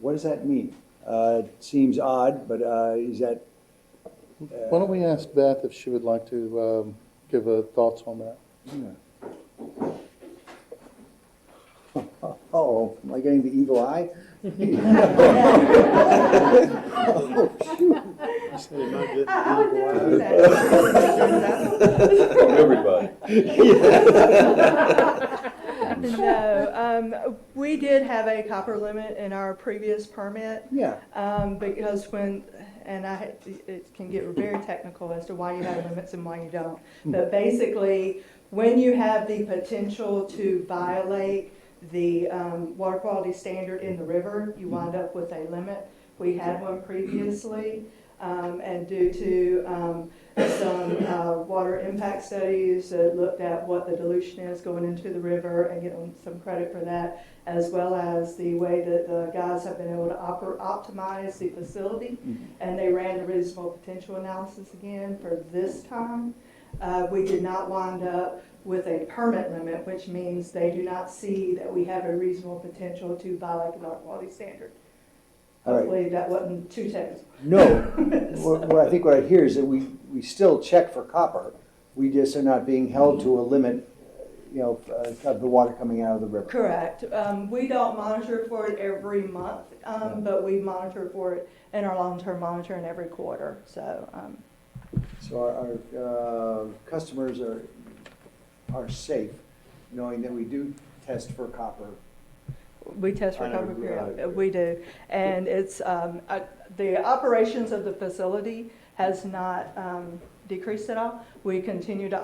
D: what does that mean? It seems odd, but is that...
E: Why don't we ask Beth if she would like to give thoughts on that?
D: Yeah. Uh-oh, am I getting the evil eye? Oh, shoot.
B: Everybody.
I: No, we did have a copper limit in our previous permit.
D: Yeah.
I: Because it can get very technical as to why you have limits and why you don't. But basically, when you have the potential to violate the water quality standard in the river, you wind up with a limit. We had one previously, and due to some water impact studies that looked at what the dilution is going into the river and getting some credit for that, as well as the way that the guys have been able to optimize the facility, and they ran the reasonable potential analysis again for this time. We did not wind up with a permit limit, which means they do not see that we have a reasonable potential to violate the water quality standard. Hopefully that wasn't too technical.
D: No. Well, I think what I hear is that we still check for copper. We just are not being held to a limit, of the water coming out of the river.
I: Correct. We don't monitor for it every month, but we monitor for it in our long-term monitoring every quarter. So
D: our customers are safe, knowing that we do test for copper.
I: we test for copper period. We do. And it's the operations of the facility has not decreased at all. We continue to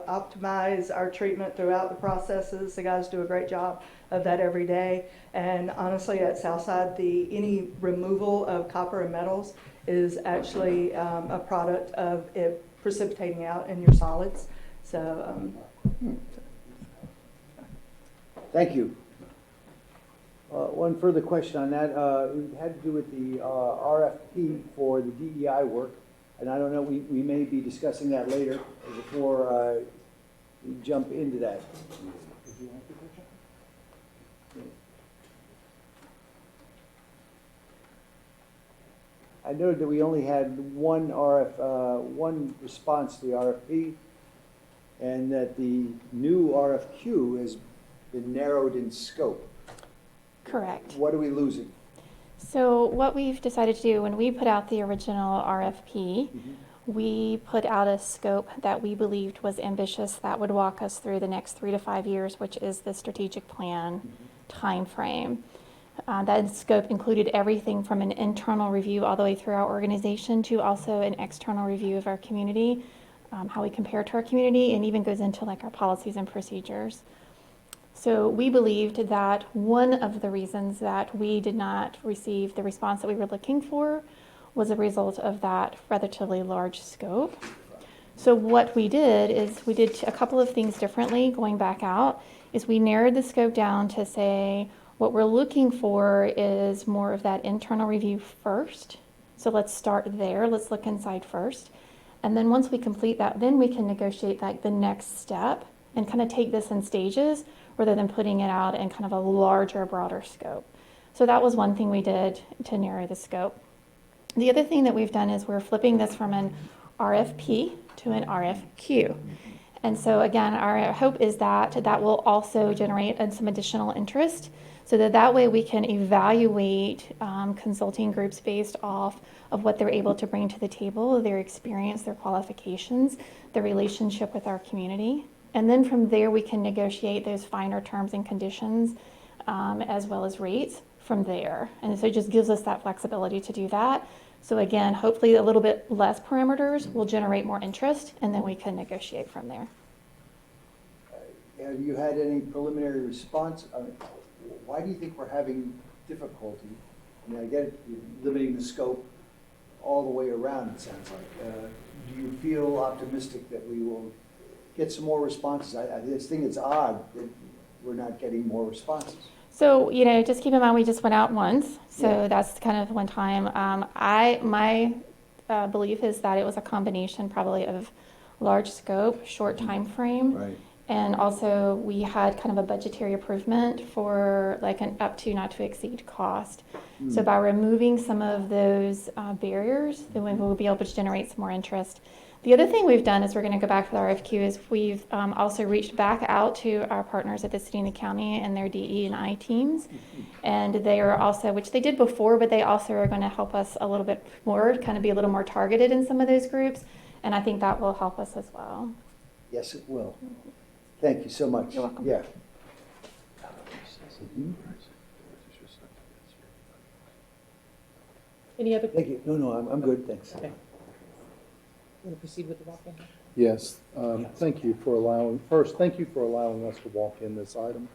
I: optimize our treatment throughout the processes. The guys do a great job of that every day. And honestly, at Southside, any removal of copper and metals is actually a product of it precipitating out in your solids. So,
D: Thank you. One further question on that. It had to do with the RFP for the DEI work. And I don't know, we may be discussing that later before we jump into that. I noted that we only had one response to the RFP. and that the new RFQ has been narrowed in scope.
M: Correct.
D: What are we losing?
M: So what we've decided to do, when we put out the original RFP, we put out a scope that we believed was ambitious that would walk us through the next 3 to 5 years, which is the strategic plan timeframe. That scope included everything from an internal review all the way through our organization to also an external review of our community, how we compare to our community, and even goes into like our policies and procedures. So we believed that one of the reasons that we did not receive the response that we were looking for was a result of that relatively large scope. So what we did is we did a couple of things differently going back out, is we narrowed the scope down to say what we're looking for is more of that internal review first. So let's start there, let's look inside first. And then once we complete that, then we can negotiate like the next step and kind of take this in stages rather than putting it out in kind of a larger, broader scope. So that was one thing we did to narrow the scope. The other thing that we've done is we're flipping this from an RFP to an RFQ. And so again, our hope is that that will also generate some additional interest so that way we can evaluate consulting groups based off of what they're able to bring to the table, their experience, their qualifications, their relationship with our community. And then from there, we can negotiate those finer terms and conditions as well as rates from there. And so it just gives us that flexibility to do that. So again, hopefully a little bit less parameters will generate more interest, and then we can negotiate from there.
D: Have you had any preliminary response? Why do you think we're having difficulty? I mean, I get it, limiting the scope all the way around, it sounds like. Do you feel optimistic that we will get some more responses? I just think it's odd that we're not getting more responses.
M: So, just keep in mind we just went out once, so that's kind of one time. My belief is that it was a combination probably of large scope, short time frame,
D: right.
M: And also we had kind of a budgetary improvement for like an up to not to exceed cost. So by removing some of those barriers, then we will be able to generate some more interest. The other thing we've done is we're going to go back to the RFQ is we've also reached back out to our partners at the city and the county and their DE and I teams. And they are also, which they did before, but they also are going to help us a little bit more, kind of be a little more targeted in some of those groups. And I think that will help us as well.
D: Yes, it will. Thank you so much.
M: You're welcome.
D: Yeah.
A: Any other,
D: Thank you. No, I'm good, thanks.
A: okay. Want to proceed with the walk-in?
E: Yes, thank you for allowing us to walk in this item.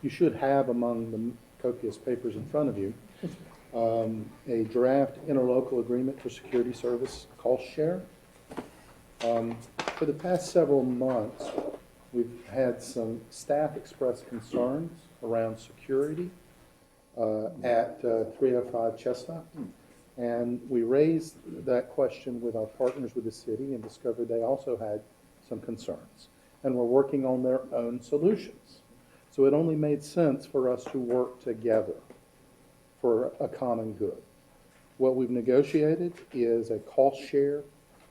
E: You should have among the copious papers in front of you a draft interlocal agreement for security service cost share. For the past several months, we've had some staff express concerns around security at 305 Chestnut. And we raised that question with our partners with the city and discovered they also had some concerns and were working on their own solutions. So it only made sense for us to work together for a common good. What we've negotiated is a cost share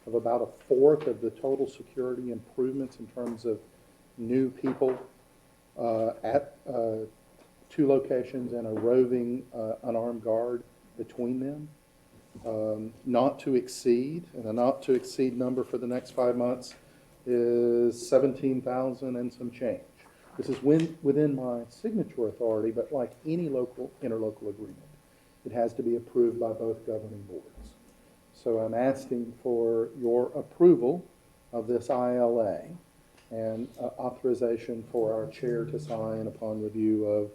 E: of about a fourth of the total security improvements in terms of new people at 2 locations and a roving unarmed guard between them. Not to exceed, and a not to exceed number for the next 5 months is 17,000 and some change. This is within my signature authority, but like any interlocal agreement, it has to be approved by both governing boards. So I'm asking for your approval of this ILA and authorization for our chair to sign upon review of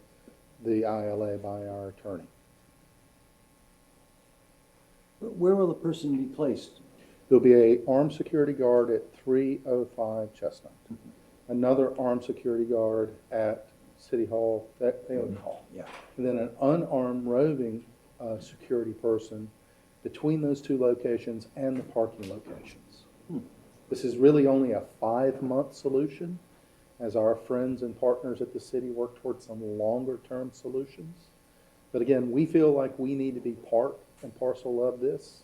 E: the ILA by our attorney.
D: Where will the person be placed?
E: There'll be an armed security guard at 305 Chestnut, another armed security guard at City Hall, Failing Hall, and then an unarmed roving security person between those 2 locations and the parking locations. This is really only a 5-month solution as our friends and partners at the city work towards some longer-term solutions. But again, we feel like we need to be part and parcel of this.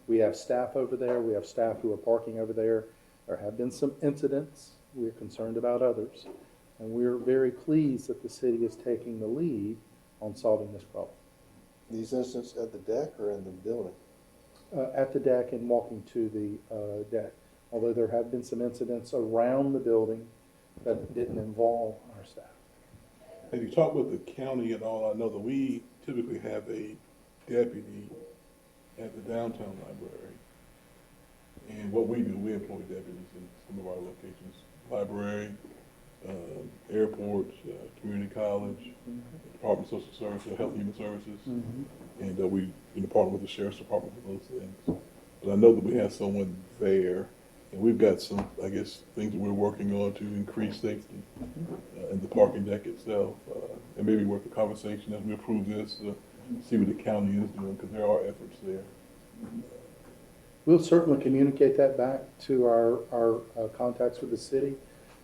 E: We have staff over there. We have staff who are parking over there. There have been some incidents we're concerned about others. And we're very pleased that the city is taking the lead on solving this problem.
F: These incidents at the deck or in the building?
E: At the deck and walking to the deck. Although there have been some incidents around the building that didn't involve our staff.
C: Have you talked with the county at all? I know that we typically have a deputy at the downtown library. And what we do, we employ deputies in some of our locations, library, airports, community college, Department of Social Services, Health and Human Services, and we partner with the Sheriff's Department for those things. But I know that we have someone there, and we've got some, I guess, things that we're working on to increase safety in the parking deck itself. And maybe worth a conversation as we approve this, see what the county is doing, because there are efforts there.
E: We'll certainly communicate that back to our contacts with the city.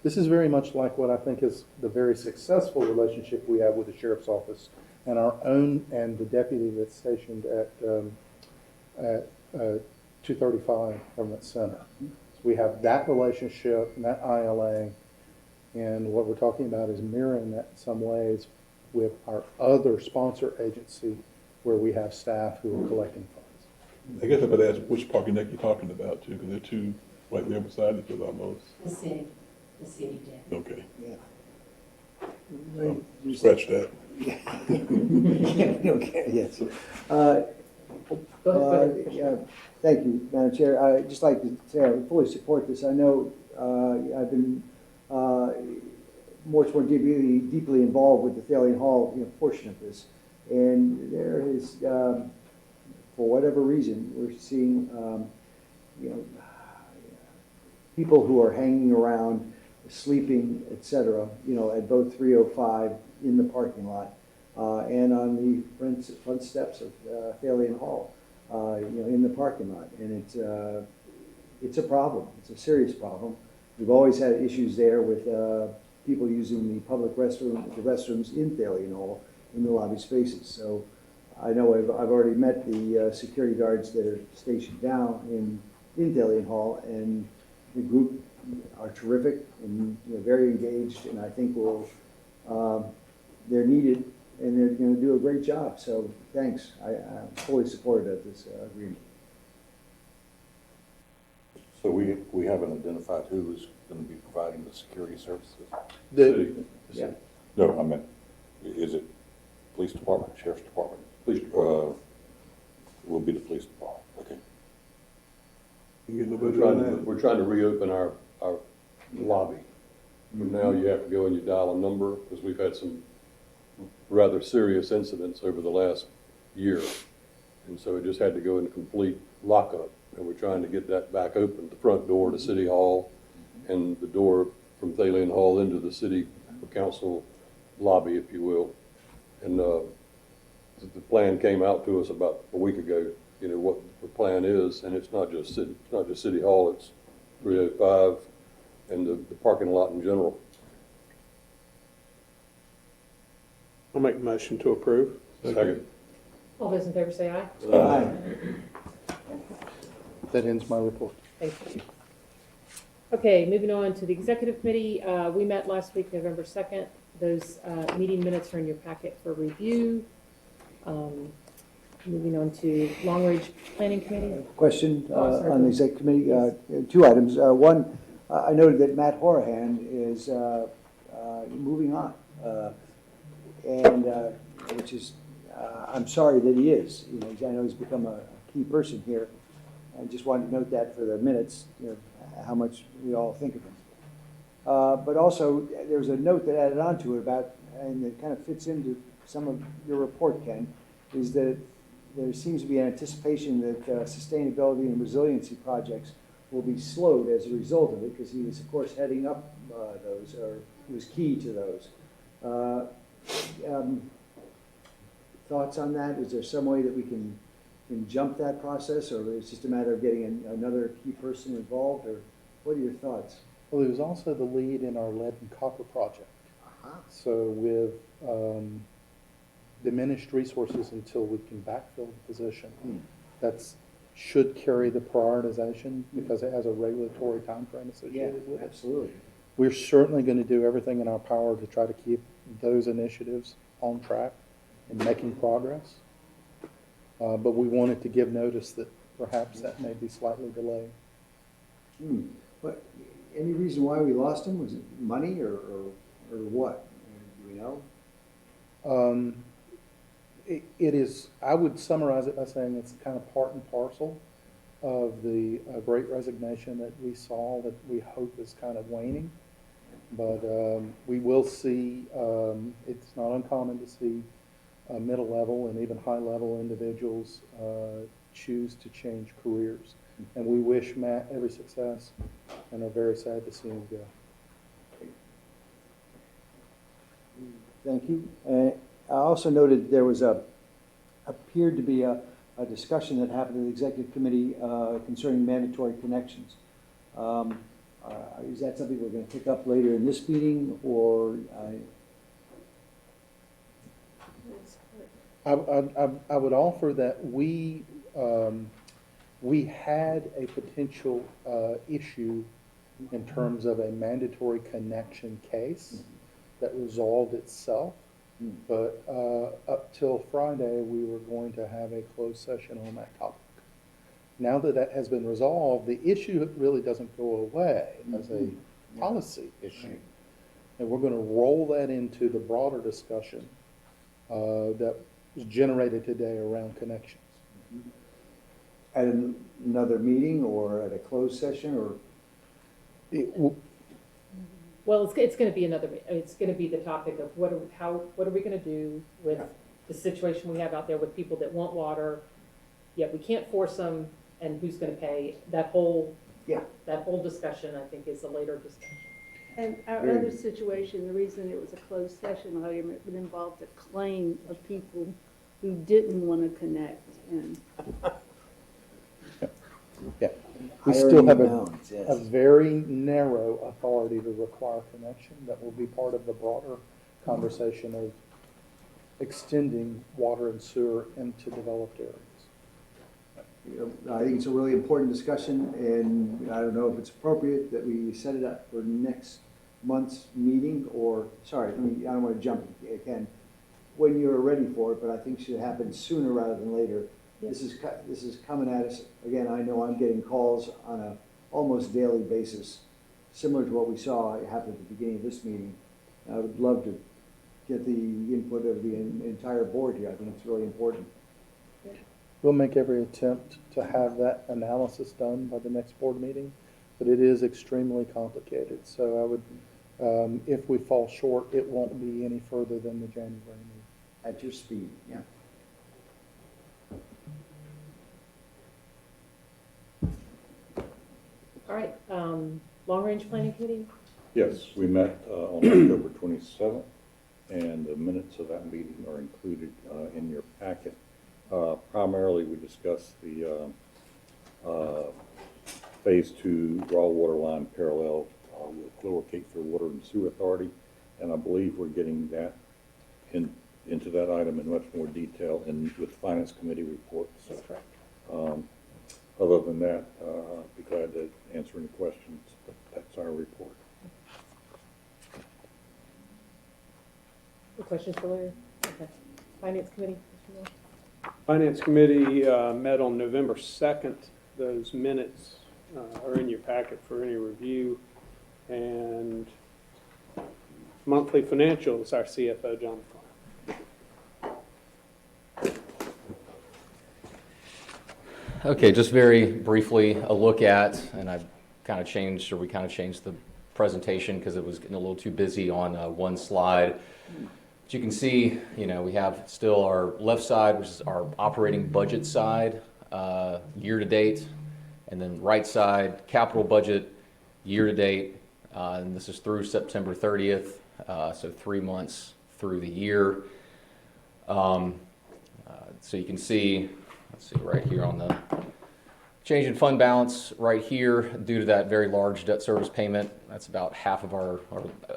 E: This is very much like what I think is the very successful relationship we have with the sheriff's office and our own and the deputy that's stationed at 235 Government Center. So we have that relationship and that ILA, and what we're talking about is mirroring that in some ways with our other sponsor agency where we have staff who are collecting funds.
C: I guess I better ask which parking deck you're talking about too, because they're two right there beside each other almost.
N: The city deck.
C: Okay.
D: Yeah.
C: Scratch that.
D: Okay, yes.
A: Go ahead.
D: Thank you, Madam Chair. I'd just like to say I fully support this. I know I've been much more deeply involved with the Thalian Hall portion of this. And there is, for whatever reason, we're seeing people who are hanging around, sleeping, etc., at both 305 in the parking lot and on the front steps of Thalian Hall, in the parking lot. And it's a problem. It's a serious problem. We've always had issues there with people using the public restrooms in Thalian Hall in the lobby spaces. So I know I've already met the security guards that are stationed down in Thalian Hall, and the group are terrific and very engaged, and I think they're needed and they're going to do a great job. So thanks. I'm fully supportive of this agreement.
B: So we haven't identified who is going to be providing the security services?
D: Yeah.
B: No, I meant, is it police department, sheriff's department? Police department. Will be the police department, okay.
C: We're
O: trying to reopen our lobby. But now you have to go and you dial a number, because we've had some rather serious incidents over the last year. And so it just had to go into complete lockup. And we're trying to get that back open, the front door to City Hall and the door from Thalian Hall into the City Council lobby, if you will. And the plan came out to us about a week ago, what the plan is, and it's not just City Hall, it's 305 and the parking lot in general.
F: I'll make a motion to approve.
O: Second.
A: All those in favor say aye.
D: Aye.
E: That ends my report.
A: Thank you. Okay, moving on to the executive committee. We met last week, November 2nd. Those meeting minutes are in your packet for review. Moving on to Long Range Planning Committee.
D: Question
A: sorry.
D: on the exec committee, two items. One, I noted that Matt Horahan is moving on, and which is, I'm sorry that he is. I know he's become a key person here. I just wanted to note that for the minutes, how much we all think of him. But also, there's a note that added on to it about, and it kind of fits into some of your report, Ken, is that there seems to be an anticipation that sustainability and resiliency projects will be slowed as a result of it, because he was, of course, heading up those, or he was key to those. Thoughts on that? Is there some way that we can jump that process, or it's just a matter of getting another key person involved, or what are your thoughts?
E: Well, he was also the lead in our lead and copper project. So with diminished resources until we can backfill the position, that's should carry the prioritization because it has a regulatory time frame associated with it.
D: Absolutely.
E: We're certainly going to do everything in our power to try to keep those initiatives on track and making progress. But we wanted to give notice that perhaps that may be slightly delayed.
D: But any reason why we lost them? Was it money or what? Do we know?
E: It is, I would summarize it by saying it's kind of part and parcel of the great resignation that we saw that we hope is kind of waning. But we will see, it's not uncommon to see middle level and even high level individuals choose to change careers. And we wish Matt every success and are very sad to see him go.
D: Thank you. I also noted there was appeared to be a discussion that happened in the executive committee concerning mandatory connections. Is that something we're going to pick up later in this meeting, or?
E: I would offer that we had a potential issue in terms of a mandatory connection case that resolved itself. But up till Friday, we were going to have a closed session on that topic. Now that that has been resolved, the issue really doesn't go away as a policy issue. And we're going to roll that into the broader discussion that was generated today around connections.
D: At another meeting or at a closed session, or?
A: Well, it's going to be it's going to be the topic of what are we going to do with the situation we have out there with people that want water, yet we can't force them, and who's going to pay? That whole discussion, I think, is a later discussion.
P: And our other situation, the reason it was a closed session argument, it involved a claim of people who didn't want to connect. And
E: yeah, we still have
D: bounds,
E: a very narrow authority to require connection that will be part of the broader conversation of extending water and sewer into developed areas.
D: I think it's a really important discussion, and I don't know if it's appropriate that we set it up for next month's meeting, or, sorry, I don't want to jump again, when you're ready for it, but I think it should happen sooner rather than later. This is coming at us, again, I know I'm getting calls on a almost daily basis, similar to what we saw happen at the beginning of this meeting. I would love to get the input of the entire board here. I think it's really important.
E: We'll make every attempt to have that analysis done by the next board meeting, but it is extremely complicated. So I would, if we fall short, it won't be any further than the January meeting.
D: At your speed, yeah.
A: All right, long-range planning committee?
B: Yes, we met on October 27th, and the minutes of that meeting are included in your packet. Primarily, we discussed the Phase 2 raw water line parallel with Lower Cape Fear Water and Sewer Authority, and I believe we're getting that into that item in much more detail with Finance Committee reports.
A: That's correct.
B: Other than that, I'd be glad to answer any questions, but that's our report.
A: Any questions for Larry? Okay. Finance Committee? Mr. Moore?
F: Finance Committee met on November 2nd. Those minutes are in your packet for any review. And monthly financials, our CFO, John McClellan.
J: Okay, just very briefly, a look at, and we kind of changed the presentation because it was getting a little too busy on one slide. But you can see, we have still our left side, which is our operating budget side, year to date, and then right side, capital budget, year to date, and this is through September 30th, so 3 months through the year. So you can see, let's see, right here on the change in fund balance right here, due to that very large debt service payment, that's about half of or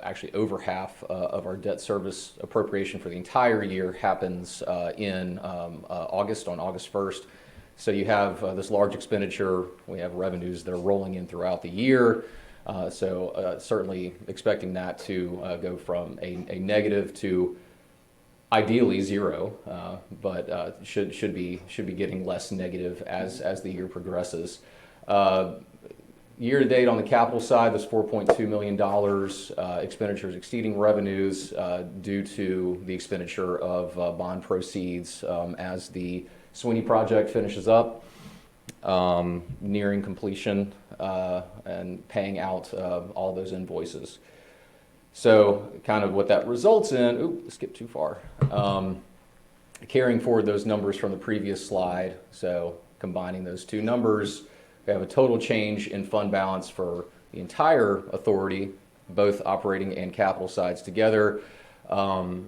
J: actually over half of our debt service appropriation for the entire year happens in August, on August 1st. So you have this large expenditure, we have revenues that are rolling in throughout the year. So certainly expecting that to go from a negative to ideally zero, but should be getting less negative as the year progresses. Year to date on the capital side, there's $4.2 million expenditures exceeding revenues due to the expenditure of bond proceeds as the Sweeney project finishes up, nearing completion and paying out all those invoices. So kind of what that results in, skipped too far, carrying forward those numbers from the previous slide. So combining those two numbers, we have a total change in fund balance for the entire authority, both operating and capital sides together.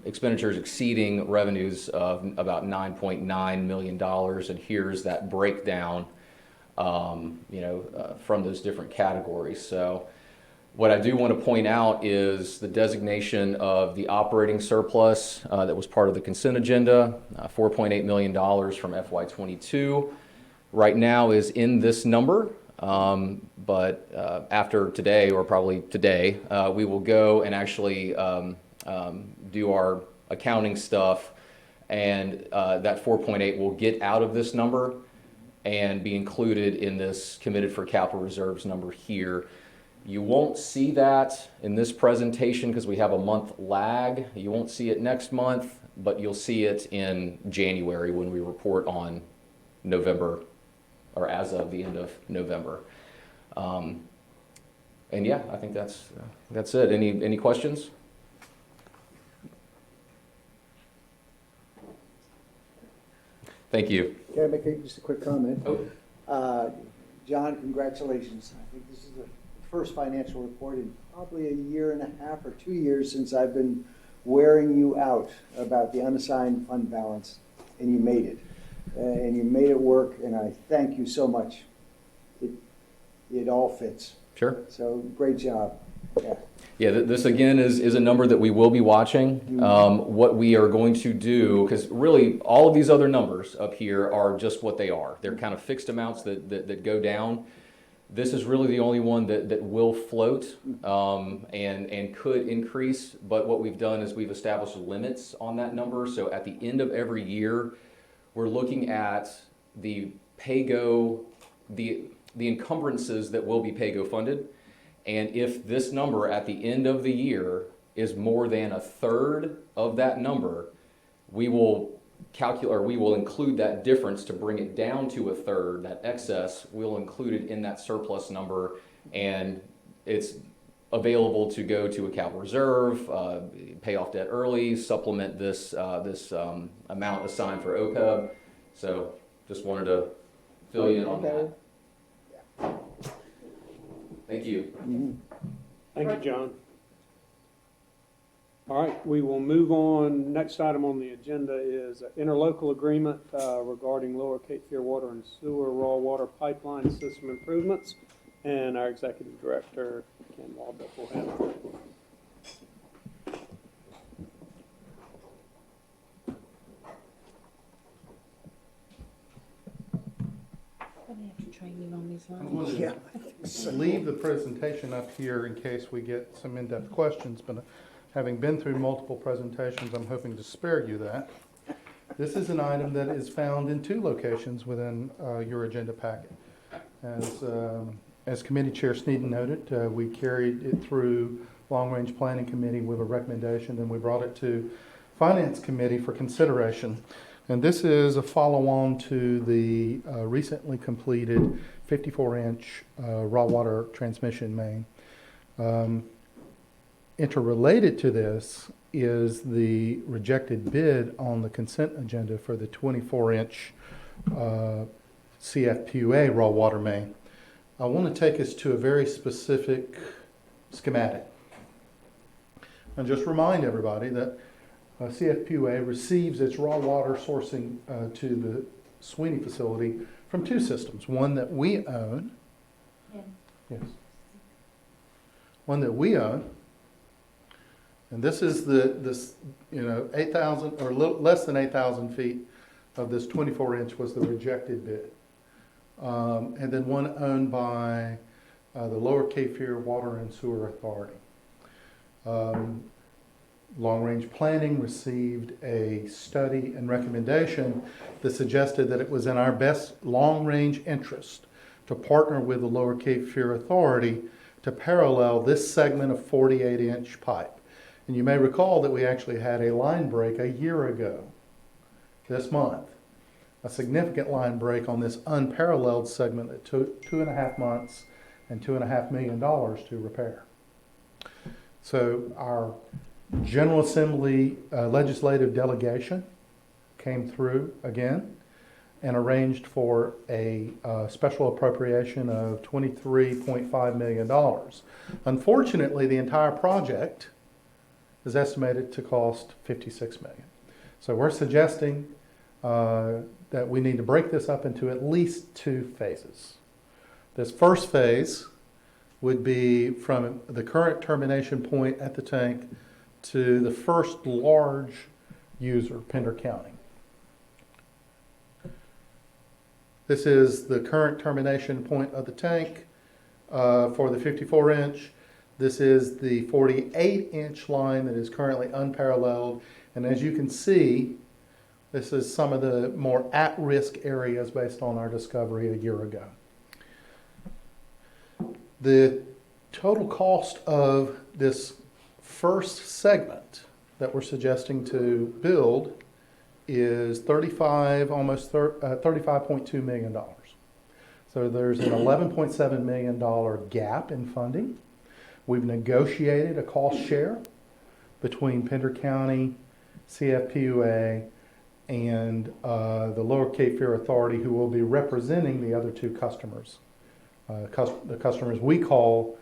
J: Expenditures exceeding revenues of about $9.9 million, and here's that breakdown, from those different categories. So what I do want to point out is the designation of the operating surplus that was part of the consent agenda, $4.8 million from FY22. Right now is in this number, but after today, or probably today, we will go and actually do our accounting stuff, and that 4.8 will get out of this number and be included in this committed for capital reserves number here. You won't see that in this presentation because we have a month lag. You won't see it next month, but you'll see it in January when we report on November, or as of the end of November. And yeah, I think that's it. Any questions? Thank you.
D: Can I make just a quick comment? John, congratulations. I think this is the first financial report in probably a year and a half or 2 years since I've been wearing you out about the unassigned fund balance, and you made it. And you made it work, and I thank you so much. It all fits.
J: Sure.
D: So great job. Yeah.
J: Yeah, this again is a number that we will be watching. What we are going to do, because really all of these other numbers up here are just what they are. They're kind of fixed amounts that go down. This is really the only one that will float and could increase. But what we've done is we've established limits on that number. So at the end of every year, we're looking at the pay-go, the encumbrances that will be pay-go funded. And if this number at the end of the year is more than a third of that number, we will calculate, or we will include that difference to bring it down to a third. That excess, we'll include it in that surplus number, and it's available to go to a capital reserve, pay off debt early, supplement this amount assigned for OPEB. So just wanted to fill you in on that. Thank you.
F: Thank you, John. All right, we will move on. Next item on the agenda is an interlocal agreement regarding Lower Cape Fear Water and Sewer raw water pipeline system improvements. And our Executive Director, Ken Waldup, will have it.
G: Training on these
E: I'm going
G: lines.
E: to leave the presentation up here in case we get some in-depth questions, but having been through multiple presentations, I'm hoping to spare you that. This is an item that is found in 2 locations within your agenda packet. As Committee Chair Sneeden noted, we carried it through Long Range Planning Committee with a recommendation, and we brought it to Finance Committee for consideration. And this is a follow-on to the recently completed 54-inch raw water transmission main. Interrelated to this is the rejected bid on the consent agenda for the 24-inch CFPUA raw water main. I want to take us to a very specific schematic. And just remind everybody that CFPUA receives its raw water sourcing to the Sweeney facility from 2 systems. One that we own. Yes. One that we own. And this is this 8,000 or less than 8,000 feet of this 24-inch was the rejected bid. And then one owned by the Lower Cape Fear Water and Sewer Authority. Long-range planning received a study and recommendation that suggested that it was in our best long-range interest to partner with the Lower Cape Fear Authority to parallel this segment of 48-inch pipe. And you may recall that we actually had a line break a year ago this month, a significant line break on this unparalleled segment that took 2.5 months and $2.5 million to repair. So our General Assembly legislative delegation came through again and arranged for a special appropriation of $23.5 million. Unfortunately, the entire project is estimated to cost $56 million. So we're suggesting that we need to break this up into at least 2 phases. This first phase would be from the current termination point at the tank to the first large user, Pender County. This is the current termination point of the tank for the 54-inch. This is the 48-inch line that is currently unparalleled. And as you can see, this is some of the more at-risk areas based on our discovery a year ago. The total cost of this first segment that we're suggesting to build is $35.2 million. So there's an $11.7 million gap in funding. We've negotiated a cost share between Pender County, CFPUA, and the Lower Cape Fear Authority, who will be representing the other 2 customers. The customers we call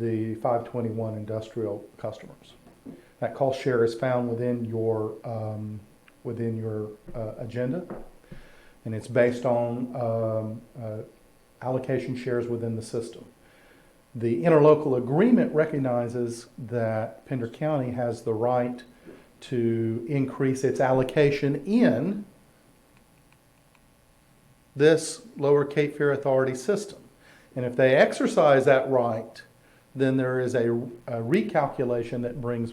E: the 521 industrial customers. That cost share is found within your agenda, and it's based on allocation shares within the system. The interlocal agreement recognizes that Pender County has the right to increase its allocation in this Lower Cape Fear Authority system. And if they exercise that right, then there is a recalculation that brings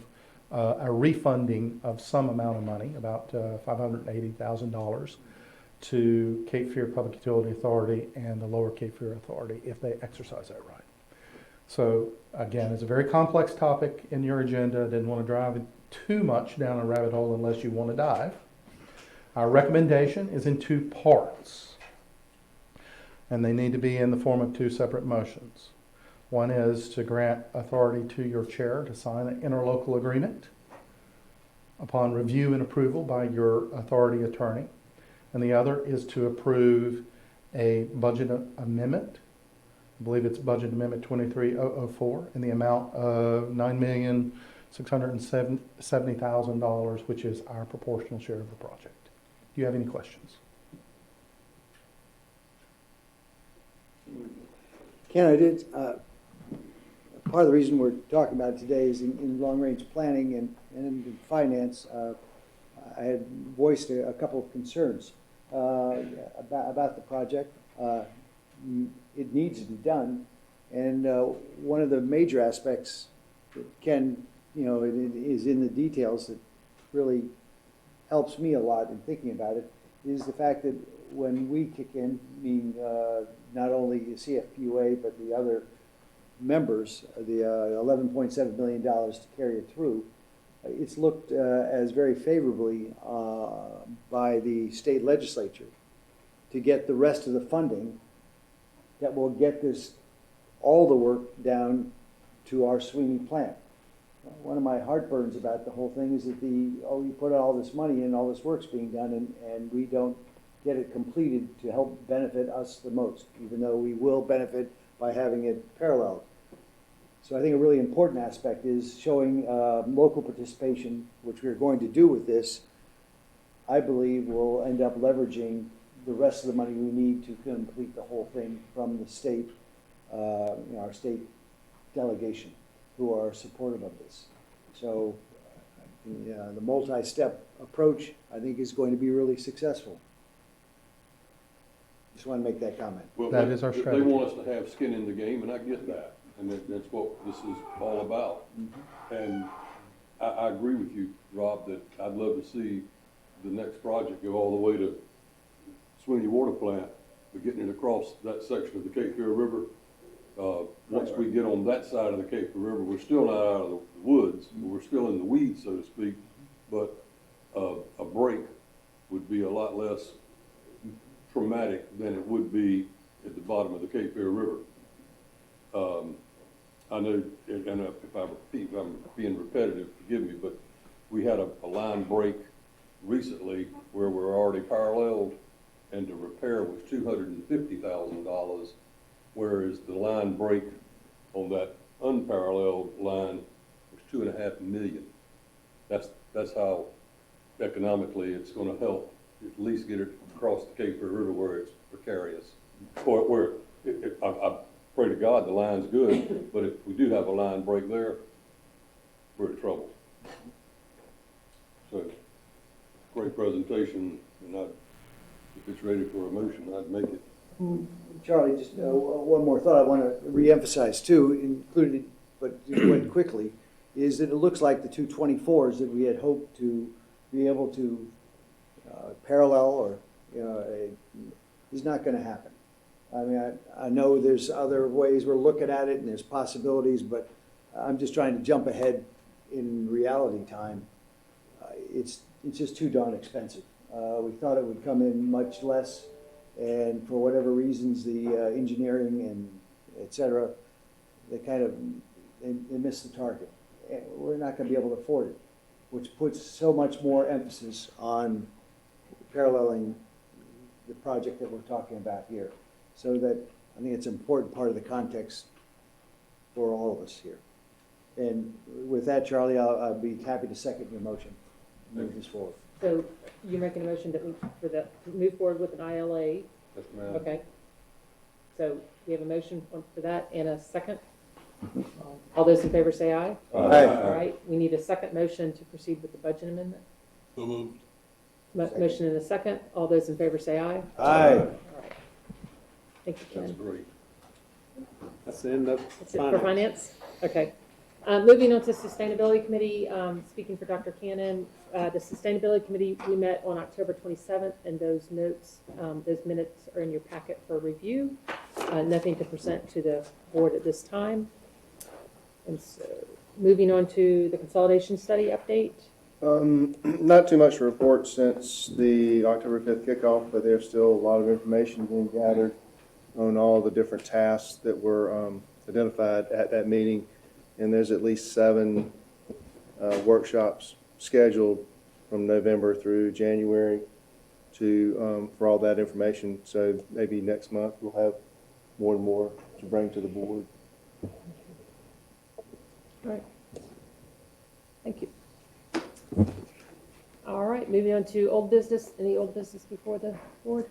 E: a refunding of some amount of money, about $580,000, to Cape Fear Public Utility Authority and the Lower Cape Fear Authority if they exercise that right. So again, it's a very complex topic in your agenda. I didn't want to drive too much down a rabbit hole unless you want to dive. Our recommendation is in 2 parts, and they need to be in the form of 2 separate motions. One is to grant authority to your chair to sign an interlocal agreement upon review and approval by your authority attorney. And the other is to approve a budget amendment. I believe it's Budget Amendment 23004 in the amount of $9,670,000, which is our proportional share of the project. Do you have any questions?
D: Ken, I did, part of the reason we're talking about it today is in long-range planning and in finance. I had voiced a couple of concerns about the project. It needs to be done, and one of the major aspects that Ken, is in the details that really helps me a lot in thinking about it is the fact that when we kick in, meaning not only the CFPUA but the other members, the $11.7 million to carry it through, it's looked as very favorably by the state legislature to get the rest of the funding that will get all the work down to our Sweeney plant. One of my heartburns about the whole thing is that you put all this money in, all this work's being done, and we don't get it completed to help benefit us the most, even though we will benefit by having it paralleled. So I think a really important aspect is showing local participation, which we're going to do with this. I believe we'll end up leveraging the rest of the money we need to complete the whole thing from the state, our state delegation, who are supportive of this. So the multi-step approach, I think, is going to be really successful. Just want to make that comment.
O: Well,
E: That is our
O: they
E: strategy.
O: want us to have skin in the game, and I get that, and that's what this is all about. And I agree with you, Rob, that I'd love to see the next project go all the way to Sweeney Water Plant, but getting it across that section of the Cape Fear River. Once we get on that side of the Cape Fear River, we're still not out of the woods, we're still in the weeds, so to speak, but a break would be a lot less traumatic than it would be at the bottom of the Cape Fear River. I know, and if I repeat, if I'm being repetitive, forgive me, but we had a line break recently where we're already paralleled, and the repair was $250,000, whereas the line break on that unparalleled line was $2.5 million. That's how economically it's going to help at least get it across the Cape Fear River where it's precarious. Or where I pray to God the line's good, but if we do have a line break there, we're in trouble. So, great presentation, and if it's ready for a motion, I'd make it.
D: Charlie, just one more thought I want to reemphasize too, included, but just went quickly, is that it looks like the 224s that we had hoped to be able to parallel or, is not going to happen. I mean, I know there's other ways we're looking at it and there's possibilities, but I'm just trying to jump ahead in reality time. It's just too darn expensive. We thought it would come in much less, and for whatever reasons, the engineering and et cetera, they missed the target. And we're not going to be able to afford it, which puts so much more emphasis on paralleling the project that we're talking about here. So that I think it's an important part of the context for all of us here. And with that, Charlie, I'll be happy to second your motion. Move this forward.
A: So you're making a motion that to move forward with an ILA.
O: Yes, ma'am.
A: Okay. So we have a motion for that and a second. All those in favor say aye.
D: Aye.
A: All right. We need a second motion to proceed with the budget amendment.
C: So moved.
A: Motion and a second. All those in favor say aye.
D: Aye.
A: All right. Thank you,
O: That's
A: Ken.
O: great.
F: That's the end of
A: That's it for finance? Okay. Moving on to Sustainability Committee, speaking for Dr. Cannon, the Sustainability Committee, we met on October 27th, and those minutes are in your packet for review. Nothing to present to the board at this time. And so, moving on to the consolidation study update.
Q: Not too much to report since the October 5th kickoff, but there's still a lot of information being gathered on all the different tasks that were identified at that meeting. And there's at least 7 workshops scheduled from November through January for all that information. So maybe next month we'll have more and more to bring to the board.
A: All right. Thank you. All right, moving on to old business. Any old business before the board?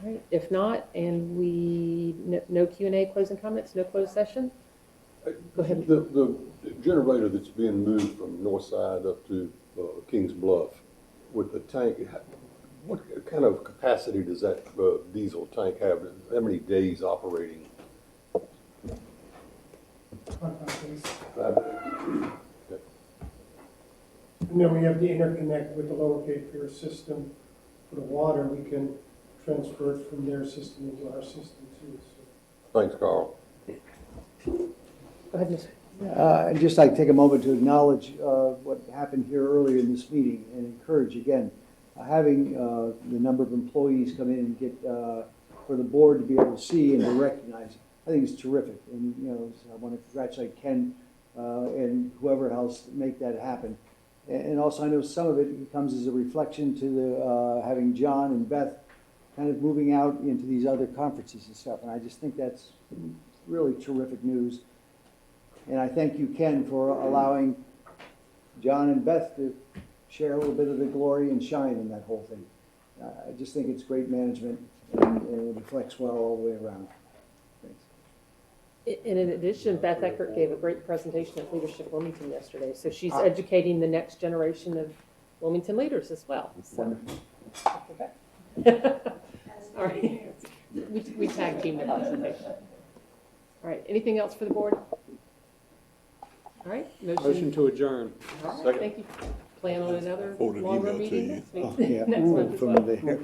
A: All right, if not, and no Q&A, closing comments, no closed session? Go ahead.
O: The generator that's being moved from north side up to Kings Bluff with the tank, what kind of capacity does that diesel tank have? How many days operating?
L: And then we have the interconnect with the Lower Cape Fear system for the water. We can transfer it from their system into our system too. So.
O: Thanks, Carl.
A: Go ahead, Mr.
D: I'd just like to take a moment to acknowledge what happened here earlier in this meeting and encourage, again, having the number of employees come in and get, for the board to be able to see and to recognize, I think it's terrific. And, so I want to congratulate Ken and whoever else make that happen. And also, I know some of it comes as a reflection to the having John and Beth kind of moving out into these other conferences and stuff. And I just think that's really terrific news. And I thank you, Ken, for allowing John and Beth to share a little bit of the glory and shine in that whole thing. I just think it's great management, and it reflects well all the way around. Thanks.
A: And in addition, Beth Eckert gave a great presentation at Leadership Wilmington yesterday. So she's educating the next generation of Wilmington leaders as well. So, okay. All right. We tag team the presentation. All right, anything else for the board? All right,
F: Motion to adjourn.
A: All right, thank you. Plan on another
C: Forward an
A: longer
C: email to
A: meeting
C: you.
A: next week.
D: Oh, yeah.
A: Next month as
D: From
A: well.
D: there.